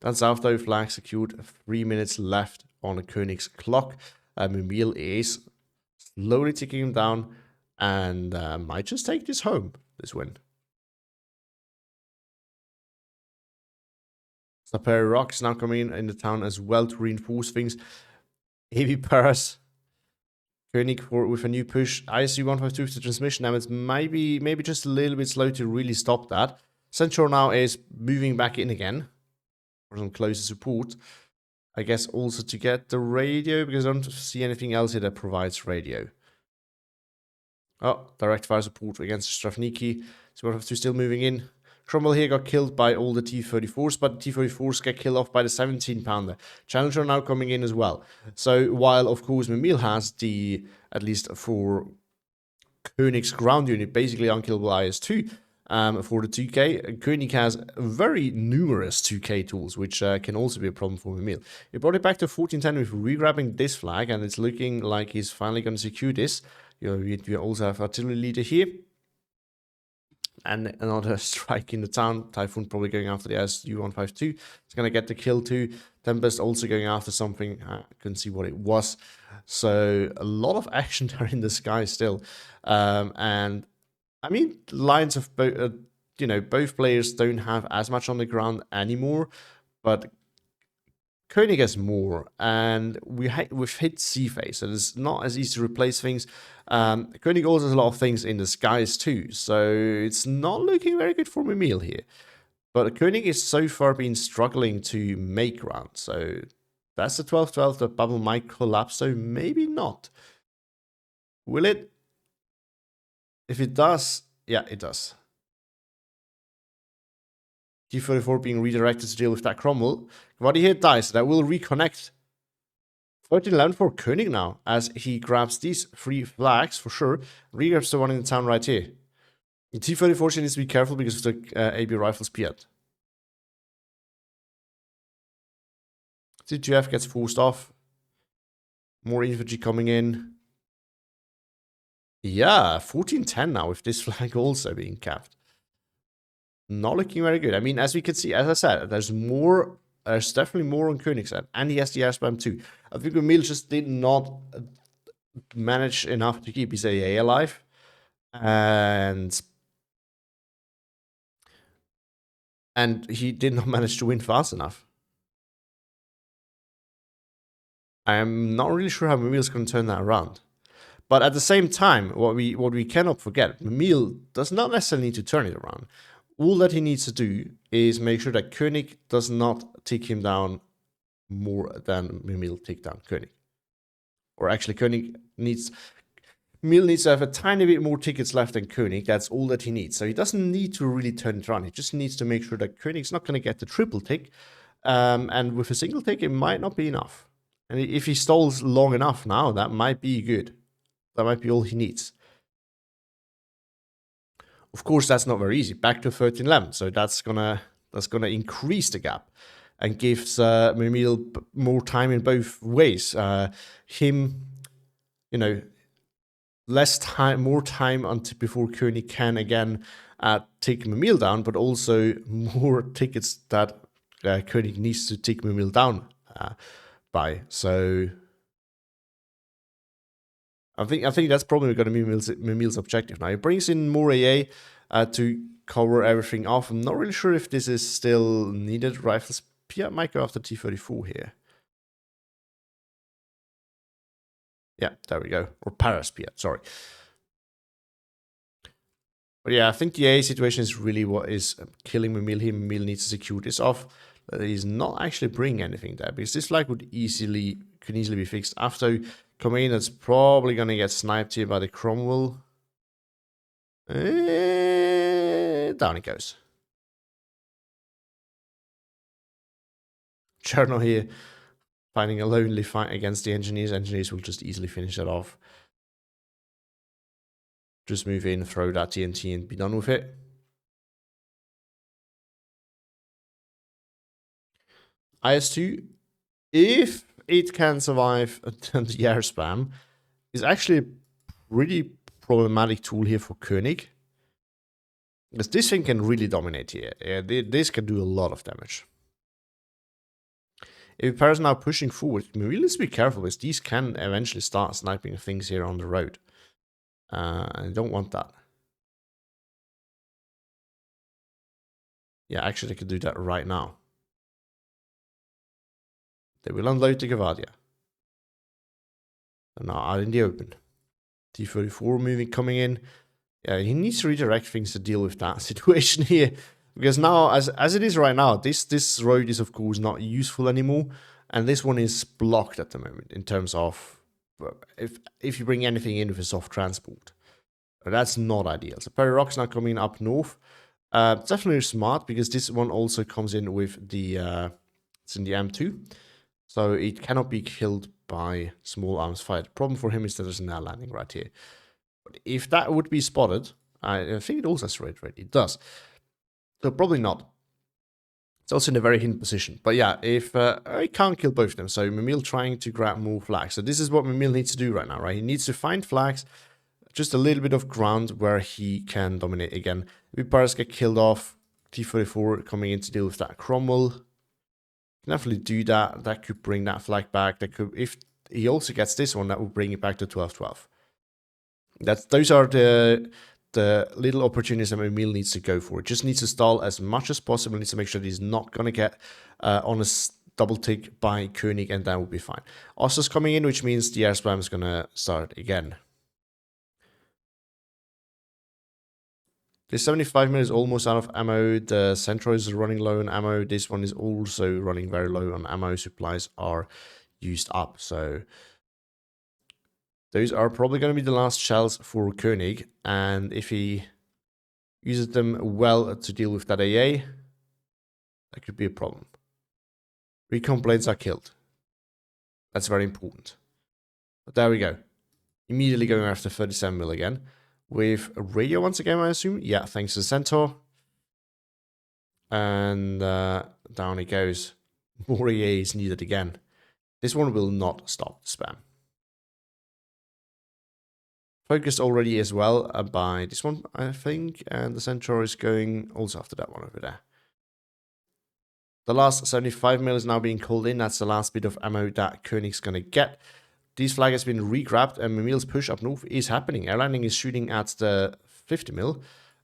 Down south though, flag secured. 3 minutes left on the Koenig's clock. Mimile is slowly ticking him down and might just take this home, this win. Sapere Rocks now coming in the town as well to reinforce things. Heavy Paras. Koenig with a new push. ISU 152 with the transmission damage. Maybe just a little bit slow to really stop that. Central now is moving back in again for some closer support. I guess also to get the radio, because I don't see anything else here that provides radio. Oh, direct fire support against Strafniki. So 152 still moving in. Cromwell here got killed by all the T-34s, but the T-34s get killed off by the 17-pounder. Challenger now coming in as well. So while, of course, Mimile has the, at least for Koenig's ground unit, basically unkillable IS-2 for the 2K, Koenig has very numerous 2K tools, which can also be a problem for Mimile. He brought it back to 1410 with re-grabbing this flag, and it's looking like he's finally going to secure this. We also have artillery leader here. And another strike in the town. Typhoon probably going after the SU-152. It's going to get the kill too. Tempest also going after something. I couldn't see what it was. So a lot of action there in the sky still. And I mean, lines of both, both players don't have as much on the ground anymore. But Koenig has more, and we've hit sea phase, so it's not as easy to replace things. Koenig also has a lot of things in the skies too, so it's not looking very good for Mimile here. But Koenig is so far been struggling to make ground, so that's the 12-12. The bubble might collapse, so maybe not. Will it? If it does, yeah, it does. T-34 being redirected to deal with that Cromwell. Gvadi here dies. That will reconnect. 13-11 for Koenig now, as he grabs these 3 flags for sure. Regrabs the one in the town right here. The T-34 needs to be careful because of the AB rifles Piat. T2F gets forced off. More infantry coming in. Yeah, 14-10 now with this flag also being capped. Not looking very good. I mean, as we can see, as I said, there's definitely more on Koenig's side, and he has the air spam too. I think Mimile just did not manage enough to keep his AA alive, and he did not manage to win fast enough. I'm not really sure how Mimile's going to turn that around. But at the same time, what we cannot forget, Mimile does not necessarily need to turn it around. All that he needs to do is make sure that Koenig does not take him down more than Mimile take down Koenig. Or actually, Mimile needs to have a tiny bit more tickets left than Koenig. That's all that he needs. So he doesn't need to really turn it around. He just needs to make sure that Koenig's not going to get the triple tick. And with a single tick, it might not be enough. And if he stalls long enough now, that might be good. That might be all he needs. Of course, that's not very easy. Back to 13-11, so that's gonna increase the gap and gives Mimile more time in both ways. Less time, more time until before Koenig can again take Mimile down, but also more tickets that Koenig needs to take Mimile down by. So I think that's probably going to be Mimile's objective now. He brings in more AA to cover everything off. I'm not really sure if this is still needed. Rifles Piat might go after T-34 here. Yeah, there we go. Or Paras Piat, sorry. But yeah, I think the AA situation is really what is killing Mimile. Mimile needs to secure this off. He's not actually bringing anything there, because this flag can easily be fixed. After coming in, it's probably going to get sniped here by the Cromwell. Down it goes. Cherno here finding a lonely fight against the engineers. Engineers will just easily finish that off. Just move in, throw that TNT and be done with it. IS-2, if it can survive the air spam, is actually a pretty problematic tool here for Koenig. Because this thing can really dominate here. This can do a lot of damage. If Paris now pushing forward, we really need to be careful because these can eventually start sniping things here on the road. I don't want that. Yeah, actually, they could do that right now. They will unload the Gavadia. And now out in the open. T-34 moving, coming in. Yeah, he needs to redirect things to deal with that situation here. Because now, as it is right now, this road is of course not useful anymore. And this one is blocked at the moment in terms of if you bring anything in with a soft transport. That's not ideal. So Perry Rock's now coming up north. Definitely smart because this one also comes in with the it's in the M2. So it cannot be killed by small arms fire. The problem for him is that there's an air landing right here. But if that would be spotted, I think it also has raid rate. It does. So probably not. It's also in a very hidden position. But yeah, if I can't kill both of them. So Mimile trying to grab more flags. So this is what Mimile needs to do right now, right? He needs to find flags, just a little bit of ground where he can dominate again. If Paris get killed off, T-44 coming in to deal with that Cromwell. Can definitely do that. That could bring that flag back. That could, if he also gets this one, that will bring it back to 12-12. Those are the little opportunities that Mimile needs to go for. It just needs to stall as much as possible. Needs to make sure that he's not going to get on a double tick by Koenig, and that will be fine. Osso's coming in, which means the air spam is going to start again. The 75 minutes is almost out of ammo. The Centro is running low on ammo. This one is also running very low on ammo. Supplies are used up. So those are probably going to be the last shells for Koenig. And if he uses them well to deal with that AA, that could be a problem. Recon blades are killed. That's very important. But there we go. Immediately going after 37 mil again. With a radio once again, I assume. Yeah, thanks to the Centaur. And down he goes. More EA is needed again. This one will not stop the spam. Focused already as well by this one, I think. And the Centaur is going also after that one over there. The last 75 mil is now being called in. That's the last bit of ammo that Koenig's going to get. This flag has been regrabbed and Mimile's push up north is happening. Airlanding is shooting at the 50 mil.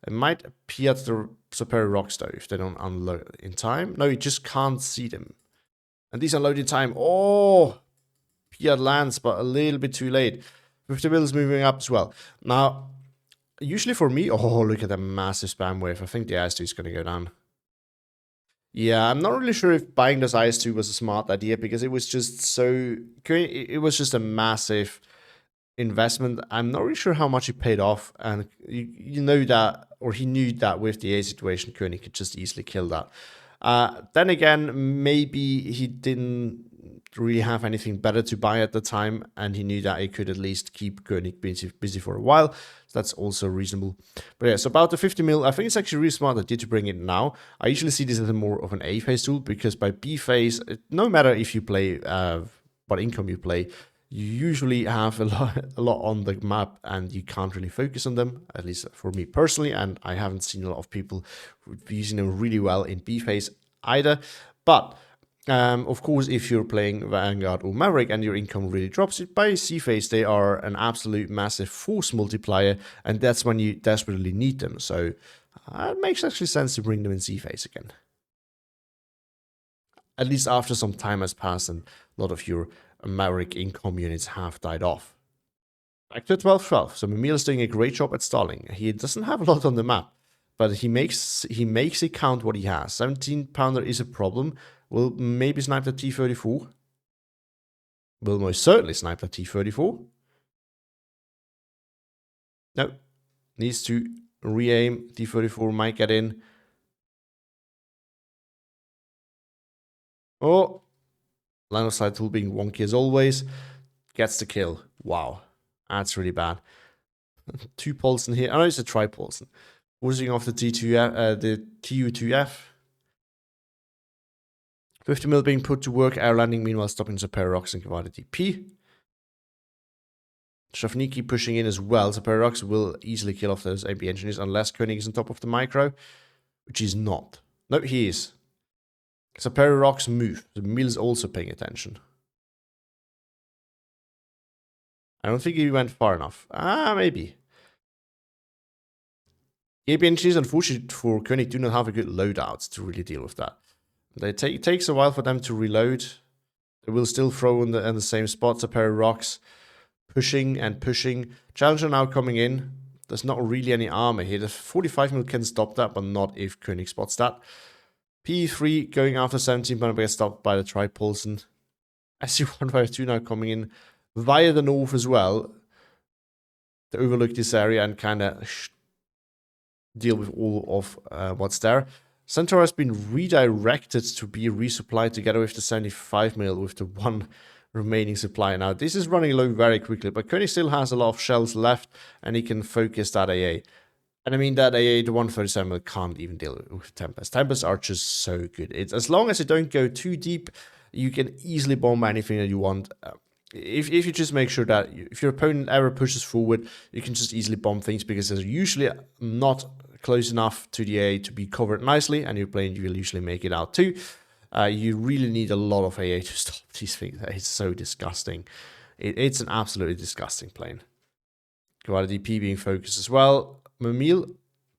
It might appear at the Superior Rocks though if they don't unload in time. No, you just can't see them. And these unload in time. Oh! Piat lands, but a little bit too late. 50 mil is moving up as well. Now, usually for me, oh, look at the massive spam wave. I think the IS-2 is going to go down. Yeah, I'm not really sure if buying this IS-2 was a smart idea because it was just so... It was just a massive investment. I'm not really sure how much it paid off. And you know that, or he knew that with the A situation, Koenig could just easily kill that. Then again, maybe he didn't really have anything better to buy at the time, and he knew that he could at least keep Koenig busy for a while. So that's also reasonable. But yeah, so about the 50 mil, I think it's actually really smart idea to bring it now. I usually see this as more of an A phase tool because by B phase, no matter if you play what income you play, you usually have a lot on the map and you can't really focus on them, at least for me personally, and I haven't seen a lot of people using them really well in B phase either. But of course, if you're playing Vanguard or Maverick and your income really drops, by C phase they are an absolute massive force multiplier, and that's when you desperately need them. So it makes actually sense to bring them in C phase again. At least after some time has passed and a lot of your Maverick income units have died off. Back to 12-12. So Mimile is doing a great job at stalling. He doesn't have a lot on the map, but he makes it count what he has. 17-pounder is a problem. Will maybe snipe the T-34. Will most certainly snipe the T-34. No. Needs to re-aim. T-34 might get in. Oh. Line of sight tool being wonky as always. Gets the kill. Wow. That's really bad. 2 Paulson here. Oh, no, it's a tri-Paulson. Forcing off the TU2F. 50 mil being put to work, air landing, meanwhile stopping Zaperox and Kavada DP. Shafniki pushing in as well. Zaperox will easily kill off those AB engineers unless Koenig is on top of the micro, which he's not. No, he is. Zaperox move. The Mimile is also paying attention. I don't think he went far enough. Maybe. AB engineers, unfortunately for Koenig, do not have a good loadout to really deal with that. It takes a while for them to reload. They will still throw in the same spots. A pair of rocks, pushing and pushing. Challenger now coming in. There's not really any armor here. The 45 mil can stop that, but not if Koenig spots that. P3 going after 17, but gets stopped by the Tripulson. SU-152 now coming in via the north as well to overlook this area and kind of deal with all of what's there. Centaur has been redirected to be resupplied together with the 75 mil with the one remaining supply. Now, this is running low very quickly, but Koenig still has a lot of shells left, and he can focus that AA. And I mean, that AA, the 137 mil, can't even deal with Tempest. Tempests are just so good. It's as long as you don't go too deep, you can easily bomb anything that you want. If you just make sure that if your opponent ever pushes forward, you can just easily bomb things because they're usually not close enough to the AA to be covered nicely, and your plane will usually make it out too. You really need a lot of AA to stop these things. It's so disgusting. It's an absolutely disgusting plane. Kavada DP being focused as well. Mimile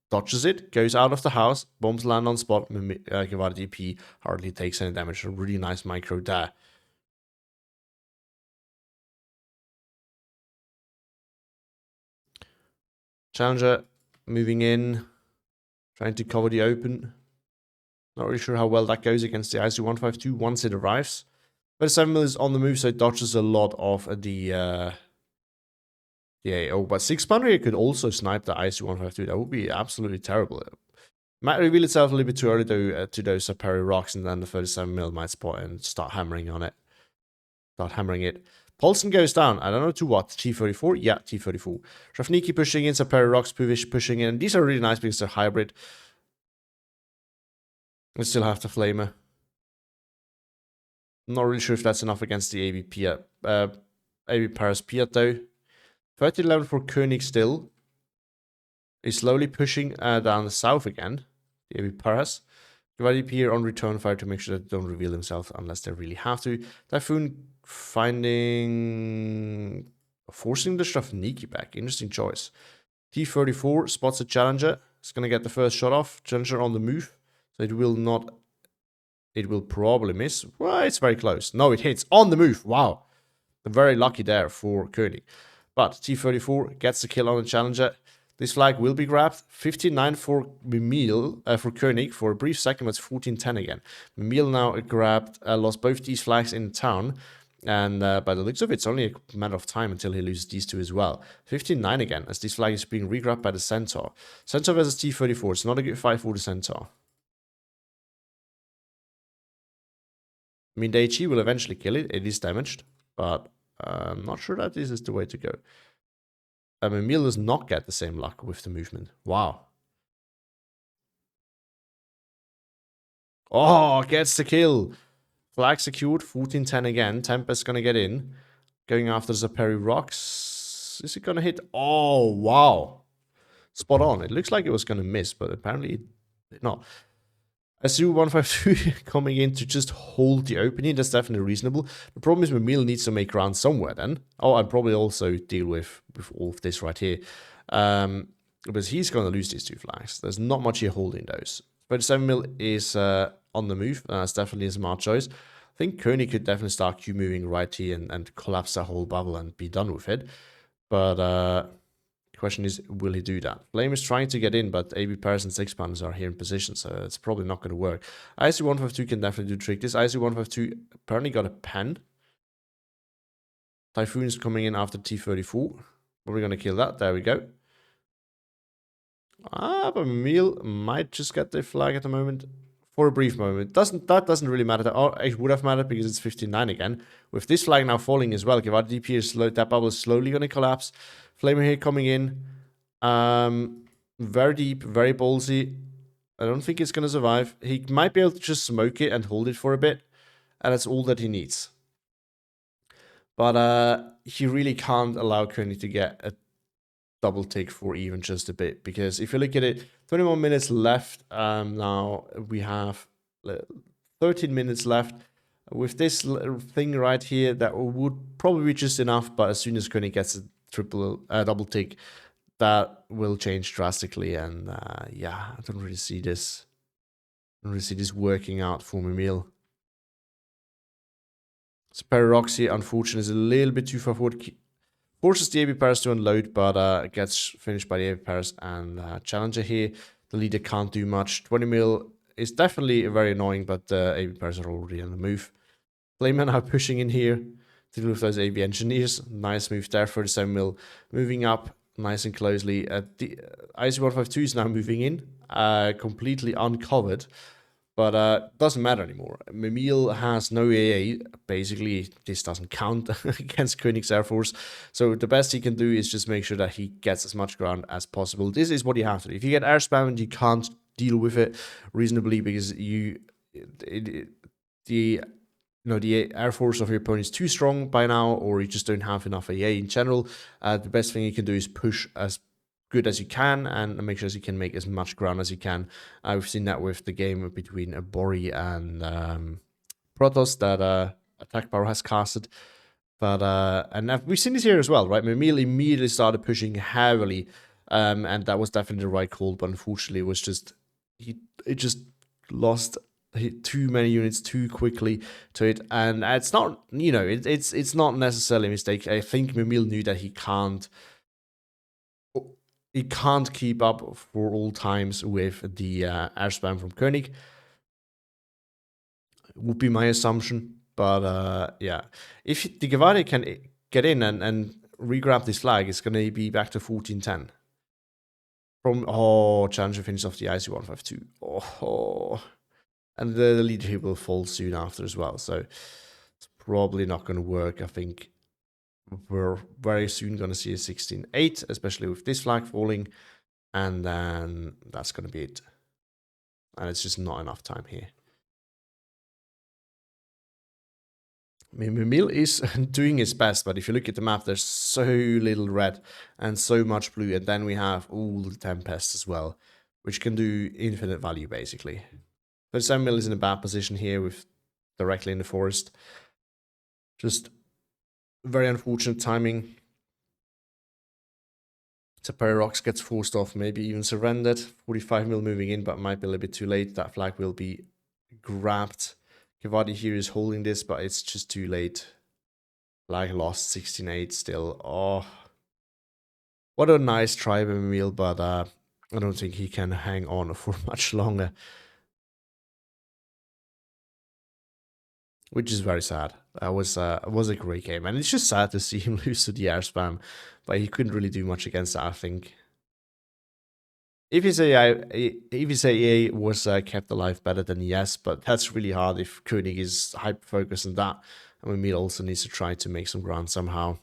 dodges it, goes out of the house, bombs land on spot. Kavada DP hardly takes any damage. A really nice micro there. Challenger moving in, trying to cover the open. Not really sure how well that goes against the IC-152 once it arrives. But 7 mil is on the move, so it dodges a lot of the AO. But 6-pounder could also snipe the IC-152. That would be absolutely terrible. Might reveal itself a little bit too early though, to those Perry rocks, and then the 37 mil might spot and start hammering on it. Start hammering it. Paulson goes down. I don't know to what. T-34? Yeah, T-34. Shafniki pushing in, Perry rocks pushing in. These are really nice because they're hybrid. We still have the Flamer. I'm not really sure if that's enough against the AB Paras Piat though. 30-11 for Koenig still. He's slowly pushing down the south again. The AB Paras. Kavada here on return fire to make sure that they don't reveal themselves unless they really have to. Typhoon forcing the Shafniki back. Interesting choice. T-34 spots a Challenger. It's going to get the first shot off. Challenger on the move. So it will probably miss. Well, it's very close. No, it hits on the move. Wow. Very lucky there for Koenig. But T-34 gets the kill on the Challenger. This flag will be grabbed. 15-9 for Mimile, for Koenig. For a brief second, but it's 14-10 again. Mimile now grabbed, lost both these flags in town. And by the looks of it, it's only a matter of time until he loses these two as well. 15-9 again, as this flag is being regrabbed by the Centaur. Centaur versus T-34. It's not a good fight for the Centaur. I mean, the HE will eventually kill it. It is damaged, but I'm not sure that this is the way to go. Mimile does not get the same luck with the movement. Wow. Oh, gets the kill. Flag secured. 14-10 again. Tempest going to get in. Going after Zaperi Rocks. Is it going to hit? Oh, wow. Spot on. It looks like it was going to miss, but apparently it did not. SU-152 coming in to just hold the opening. That's definitely reasonable. The problem is Mimile needs to make ground somewhere then. Oh, I'd probably also deal with all of this right here. Because he's going to lose these two flags. There's not much here holding those. 37 mil is on the move. That's definitely a smart choice. I think Koenig could definitely start Q moving right here and collapse that whole bubble and be done with it. But question is, will he do that? Flame is trying to get in, but AB Paras and 6-pounders are here in position, so it's probably not going to work. IC-152 can definitely do trick. This IC-152 apparently got a pen. Typhoon is coming in after T-34. We're going to kill that. There we go. But Mimile might just get the flag at the moment. For a brief moment. That doesn't really matter. Oh, it would have mattered because it's 15-9 again. With this flag now falling as well, Kavada DP is slow. That bubble is slowly going to collapse. Flamer here coming in. Very deep, very ballsy. I don't think it's going to survive. He might be able to just smoke it and hold it for a bit. and that's all that he needs. But he really can't allow Koenig to get a double tick for even just a bit, because if you look at it, 21 minutes left. Now we have 13 minutes left. With this thing right here, that would probably be just enough, but as soon as Koenig gets a double tick, that will change drastically. And yeah, I don't really see this. I don't really see this working out for Mimile. So Pararoxy, unfortunately, is a little bit too far forward. Forces the AB pairs to unload, but gets finished by the AB pairs and Challenger here. The leader can't do much. 20 mil is definitely very annoying, but the AB pairs are already on the move. Flameman are pushing in here to deal with those AB engineers. Nice move there for the 7 mil. Moving up nice and closely. The IC-152 is now moving in, completely uncovered. But doesn't matter anymore. Mimile has no AA. Basically, this doesn't count against Koenig's Air Force. So the best he can do is just make sure that he gets as much ground as possible. This is what you have to do. If you get air spam and you can't deal with it reasonably because the Air Force of your opponent is too strong by now, or you just don't have enough AA in general, the best thing you can do is push as good as you can and make sure you can make as much ground as you can. We've seen that with the game between Bori and Protoss that Attack Power has casted. And we've seen this here as well, right? Mimile immediately started pushing heavily, and that was definitely the right call, but unfortunately it was just, it just lost too many units too quickly to it. And it's not, it's not necessarily a mistake. I think Mimile knew that he can't keep up for all times with the air spam from Koenig. Would be my assumption. But yeah, if the Gavadi can get in and re-grab this flag, it's going to be back to 14-10. Challenger finish off the IC-152. And the leader here will fall soon after as well. So it's probably not going to work. I think we're very soon going to see a 16-8, especially with this flag falling. And then that's going to be it. And it's just not enough time here. I mean, Mimile is doing his best, but if you look at the map, there's so little red and so much blue. And then we have all the Tempests as well, which can do infinite value, basically. But 7 mil is in a bad position here with directly in the forest. Just very unfortunate timing. Pararox gets forced off, maybe even surrendered. 45 mil moving in, but might be a little bit too late. That flag will be grabbed. Gavadi here is holding this, but it's just too late. Flag lost, 16-8 still. Oh, what a nice try by Mimile, but I don't think he can hang on for much longer. Which is very sad. That was a great game, and it's just sad to see him lose to the air spam, but he couldn't really do much against that, I think. If his AA was kept alive better, then yes, but that's really hard if Koenig is hyper-focused on that, and Mimile also needs to try to make some ground somehow.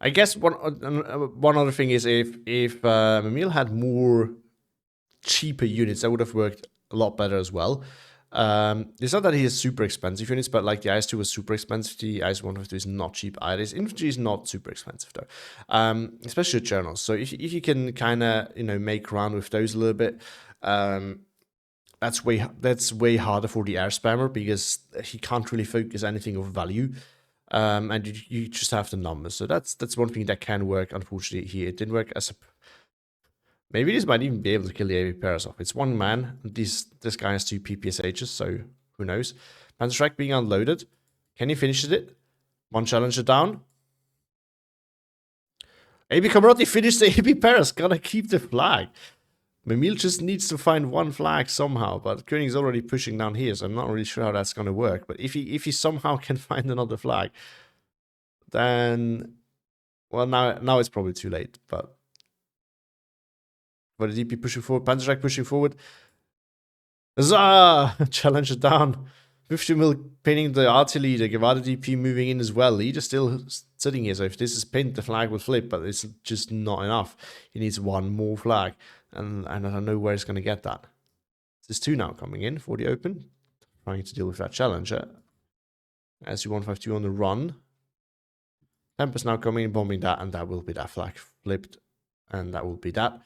I guess one other thing is if Mimile had more cheaper units, that would have worked a lot better as well. It's not that he has super expensive units, but like the IS-2 was super expensive, the IS-152 is not cheap either. His infantry is not super expensive though, especially the journals. So if you can kind of make ground with those a little bit, that's way harder for the air spammer because he can't really focus anything of value. And you just have the numbers. So that's one thing that can work. Unfortunately, here it didn't work. Maybe this might even be able to kill the AV pairs off. It's one man. This guy has 2 PPSHs, so who knows? Panzerstrike being unloaded. Can he finish it? One challenger down. AB Camerotti finished the AB pairs. Gotta keep the flag. Mimile just needs to find one flag somehow, but Koenig's already pushing down here, so I'm not really sure how that's going to work. But if he somehow can find another flag, then, well, now it's probably too late. But the DP pushing forward, Panzerstrike pushing forward. Huzzah! Challenger down. 50 mil pinning the artillery, the Gevada DP moving in as well. He just still sitting here, so if this is pinned, the flag will flip, but it's just not enough. He needs one more flag, and I don't know where he's going to get that. There's 2 now coming in for the open, trying to deal with that challenger. SU-152 on the run. Tempest now coming in, bombing that, and that will be that flag flipped, and that will be that.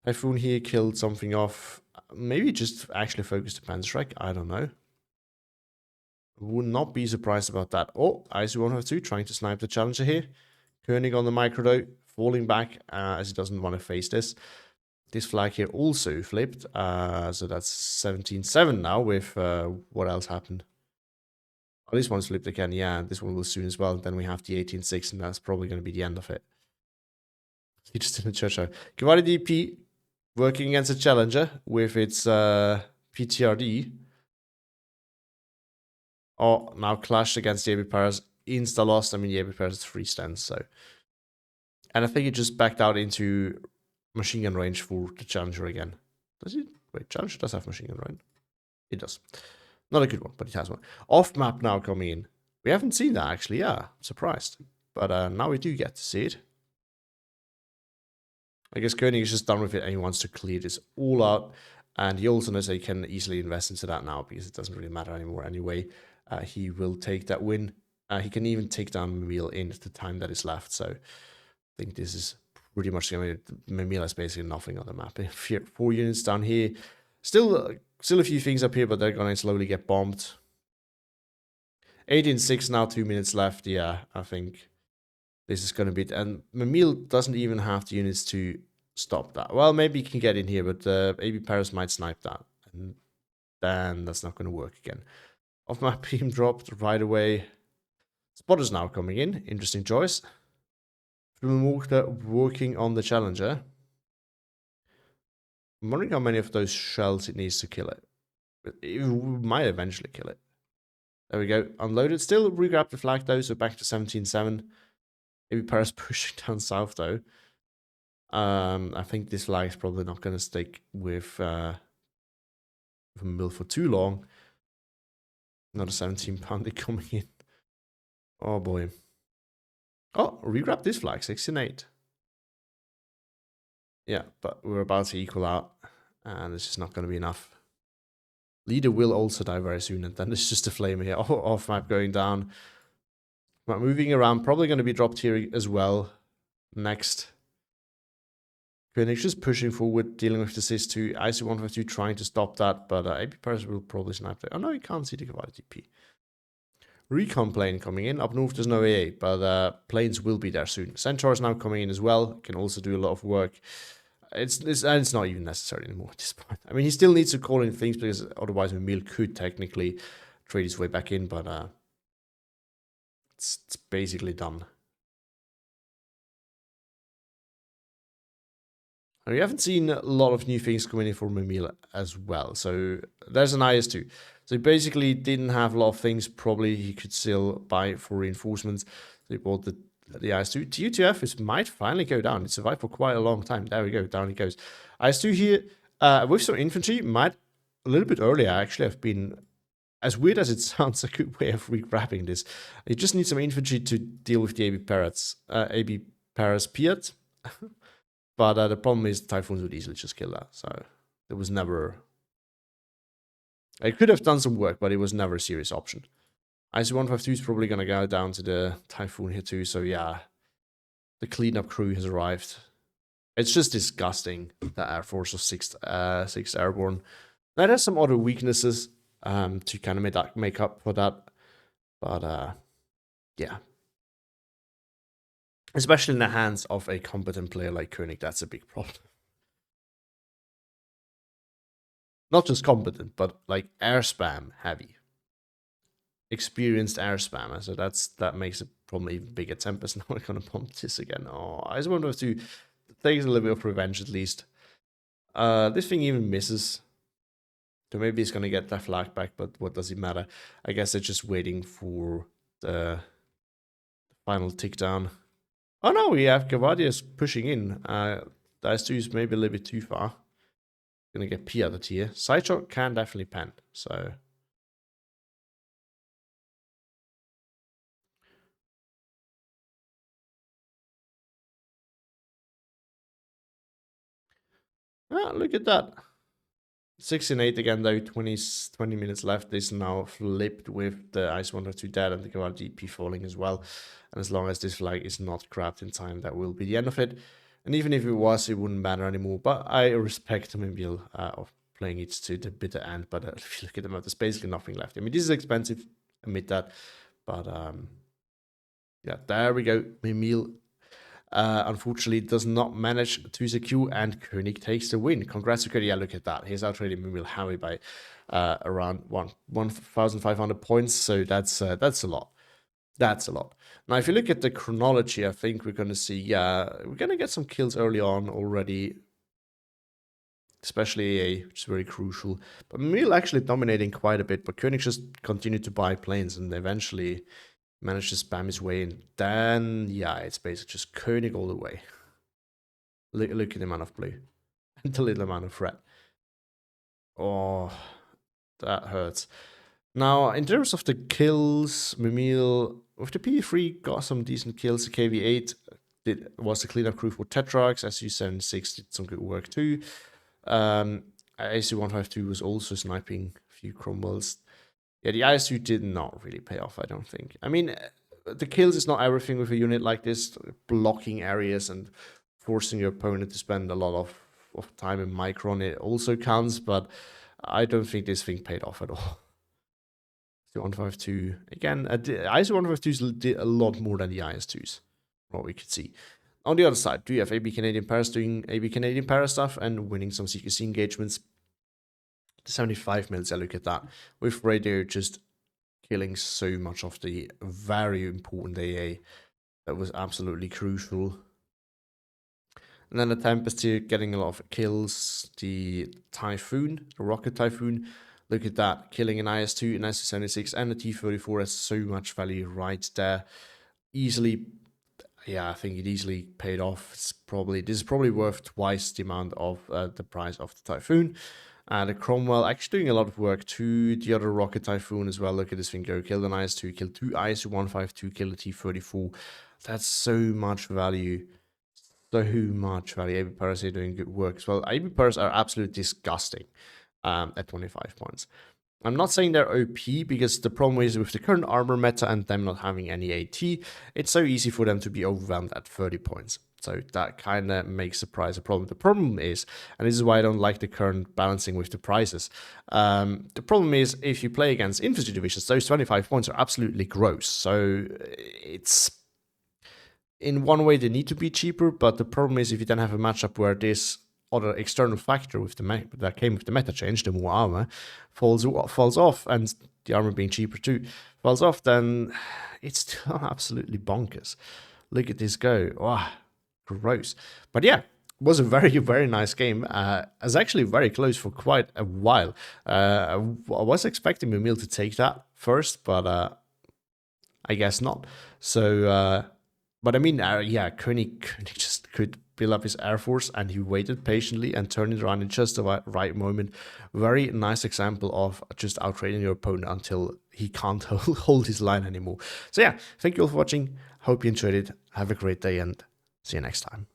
Typhoon here killed something off. Maybe just actually focused the Panzerstrike, I don't know. Would not be surprised about that. Oh, ISU-152 trying to snipe the challenger here. Koenig on the micro though, falling back as he doesn't want to face this. This flag here also flipped, so that's 17-7 now with what else happened? Oh, this one's flipped again, yeah, this one will soon as well. Then we have the 18-6, and that's probably going to be the end of it. He just in the church out. Gevada DP working against a challenger with its PTRD. Oh, now clashed against the AB Paras. Insta lost. I mean, the AB Paras 3 stands, so. And I think it just backed out into machine gun range for the challenger again. Does it? Wait, challenger does have machine gun range. It does. Not a good one, but it has one. Off map now coming in. We haven't seen that actually, yeah. I'm surprised. But now we do get to see it. I guess Koenig is just done with it and he wants to clear this all out. And he also knows that he can easily invest into that now because it doesn't really matter anymore anyway. He will take that win. He can even take down Mimile in the time that is left. So I think this is pretty much going to be, Mimile is basically nothing on the map. 4 units down here. Still a few things up here, but they're going to slowly get bombed. 18-6 now, 2 minutes left. Yeah, I think this is going to be... And Mimile doesn't even have the units to stop that. Well, maybe he can get in here, but AB Paris might snipe that. And then that's not going to work again. Off map beam dropped right away. Spotters now coming in. Interesting choice. Working on the challenger. I'm wondering how many of those shells it needs to kill it. It might eventually kill it. There we go. Unloaded. Still regrab the flag though, so back to 17-7. Maybe Paris pushing down south though. I think this flag is probably not going to stick with Mimile for too long. Another 17-pounder coming in. Oh boy. Oh, regrab this flag, 16-8. Yeah, but we're about to equal out, and it's just not going to be enough. Leader will also die very soon, and then it's just a flame here. Oh, off map going down. But moving around, probably going to be dropped here as well. Next. Koenig just pushing forward, dealing with the SIS-2. IC-152 trying to stop that, but AB Paris will probably snipe it. Oh no, you can't see the Gevada DP. Recon plane coming in. Up north there's no AA, but planes will be there soon. Centaur is now coming in as well. Can also do a lot of work. It's not even necessary anymore at this point. I mean, he still needs to call in things because otherwise Mimile could technically trade his way back in, but it's basically done. And we haven't seen a lot of new things coming in for Mimile as well. So there's an IS-2. So he basically didn't have a lot of things. Probably he could still buy for reinforcements. So he bought the IS-2. TU2F might finally go down. It survived for quite a long time. There we go. Down it goes. IS-2 here with some infantry might a little bit earlier actually have been, as weird as it sounds, a good way of regrabbing this. You just need some infantry to deal with the AB Paras Piat. But the problem is Typhoons would easily just kill that. So there was never... It could have done some work, but it was never a serious option. IC-152 is probably going to go down to the Typhoon here too. So yeah, the cleanup crew has arrived. It's just disgusting, the Air Force of 6th Airborne. Now there's some other weaknesses to kind of make up for that. But yeah. Especially in the hands of a competent player like Koenig, that's a big problem. Not just competent, but like air spam heavy. Experienced air spammer, so that makes it probably even bigger. Tempest now we're gonna pump this again. Oh, I just want to take a little bit of revenge at least. This thing even misses. So maybe he's gonna get that flag back, but what does it matter? I guess they're just waiting for the final tick down. Oh no, we have Gavadias pushing in. The IS-2 is maybe a little bit too far. Gonna get P out of here. Sideshot can definitely pen, so Ah, look at that. 16-8 again, though. 20 minutes left. This now flipped with the Ice Wonder 2 dead and the Guard DP falling as well. And as long as this flag is not grabbed in time, that will be the end of it. And even if it was, it wouldn't matter anymore. But I respect Mimile of playing it to the bitter end. But if you look at the map, there's basically nothing left. I mean, this is expensive, admit that. But yeah, there we go. Mimile unfortunately does not manage to secure, and Koenig takes the win. Congrats to Koenig. Yeah, look at that. He's outrated Mimile heavily by around 1,500 points. So that's a lot. That's a lot. Now, if you look at the chronology, I think we're going to see, we're going to get some kills early on already, especially AA, which is very crucial. But Mimile actually dominating quite a bit, but Koenig just continued to buy planes and eventually managed to spam his way in. Then, yeah, it's basically just Koenig all the way. Look at the amount of blue and the little amount of red. Oh, that hurts. Now, in terms of the kills, Mimile, with the P3, got some decent kills. The KV8 was the cleanup crew for Tetrarchs. SU-76 did some good work too. ISU-152 was also sniping a few Cromwells. Yeah, the ISU did not really pay off, I don't think. I mean, the kills is not everything with a unit like this. Blocking areas and forcing your opponent to spend a lot of time in micron, it also counts, but I don't think this thing paid off at all. The 152, again, ISU-152s did a lot more than the IS-2s, what we could see. On the other side, do you have AB Canadian Paras doing AB Canadian Para stuff and winning some CQC engagements? 75 mils, I look at that. With radio just killing so much of the very important AA that was absolutely crucial. And then the Tempest here getting a lot of kills. The Typhoon, the Rocket Typhoon, look at that, killing an IS-2, an IS-76, and a T-34 has so much value right there. Easily, yeah, I think it easily paid off. This is probably worth twice the amount of the price of the Typhoon. The Cromwell actually doing a lot of work to the other Rocket Typhoon as well. Look at this thing go. Killed an IS-2, killed two IS-152, killed a T-34. That's so much value. So much value. AB Paras are doing good work as well. AB Paras are absolutely disgusting at 25 points. I'm not saying they're OP, because the problem is with the current armor meta and them not having any AT, it's so easy for them to be overwhelmed at 30 points. So that kind of makes the price a problem. The problem is, and this is why I don't like the current balancing with the prices, the problem is if you play against infantry divisions, those 25 points are absolutely gross. So it's, in one way they need to be cheaper, but the problem is if you then have a matchup where this other external factor with the that came with the meta change, the more armor, falls off, and the armor being cheaper too falls off, then it's still absolutely bonkers. Look at this go. Wow, gross. But yeah, it was a very, very nice game. It was actually very close for quite a while. I was expecting Mimile to take that first, but I guess not. So, but I mean, yeah, Koenig just could build up his air force, and he waited patiently and turned it around in just the right moment. Very nice example of just outraining your opponent until he can't hold his line anymore. So yeah, thank you all for watching. Hope you enjoyed it. Have a great day and see you next time.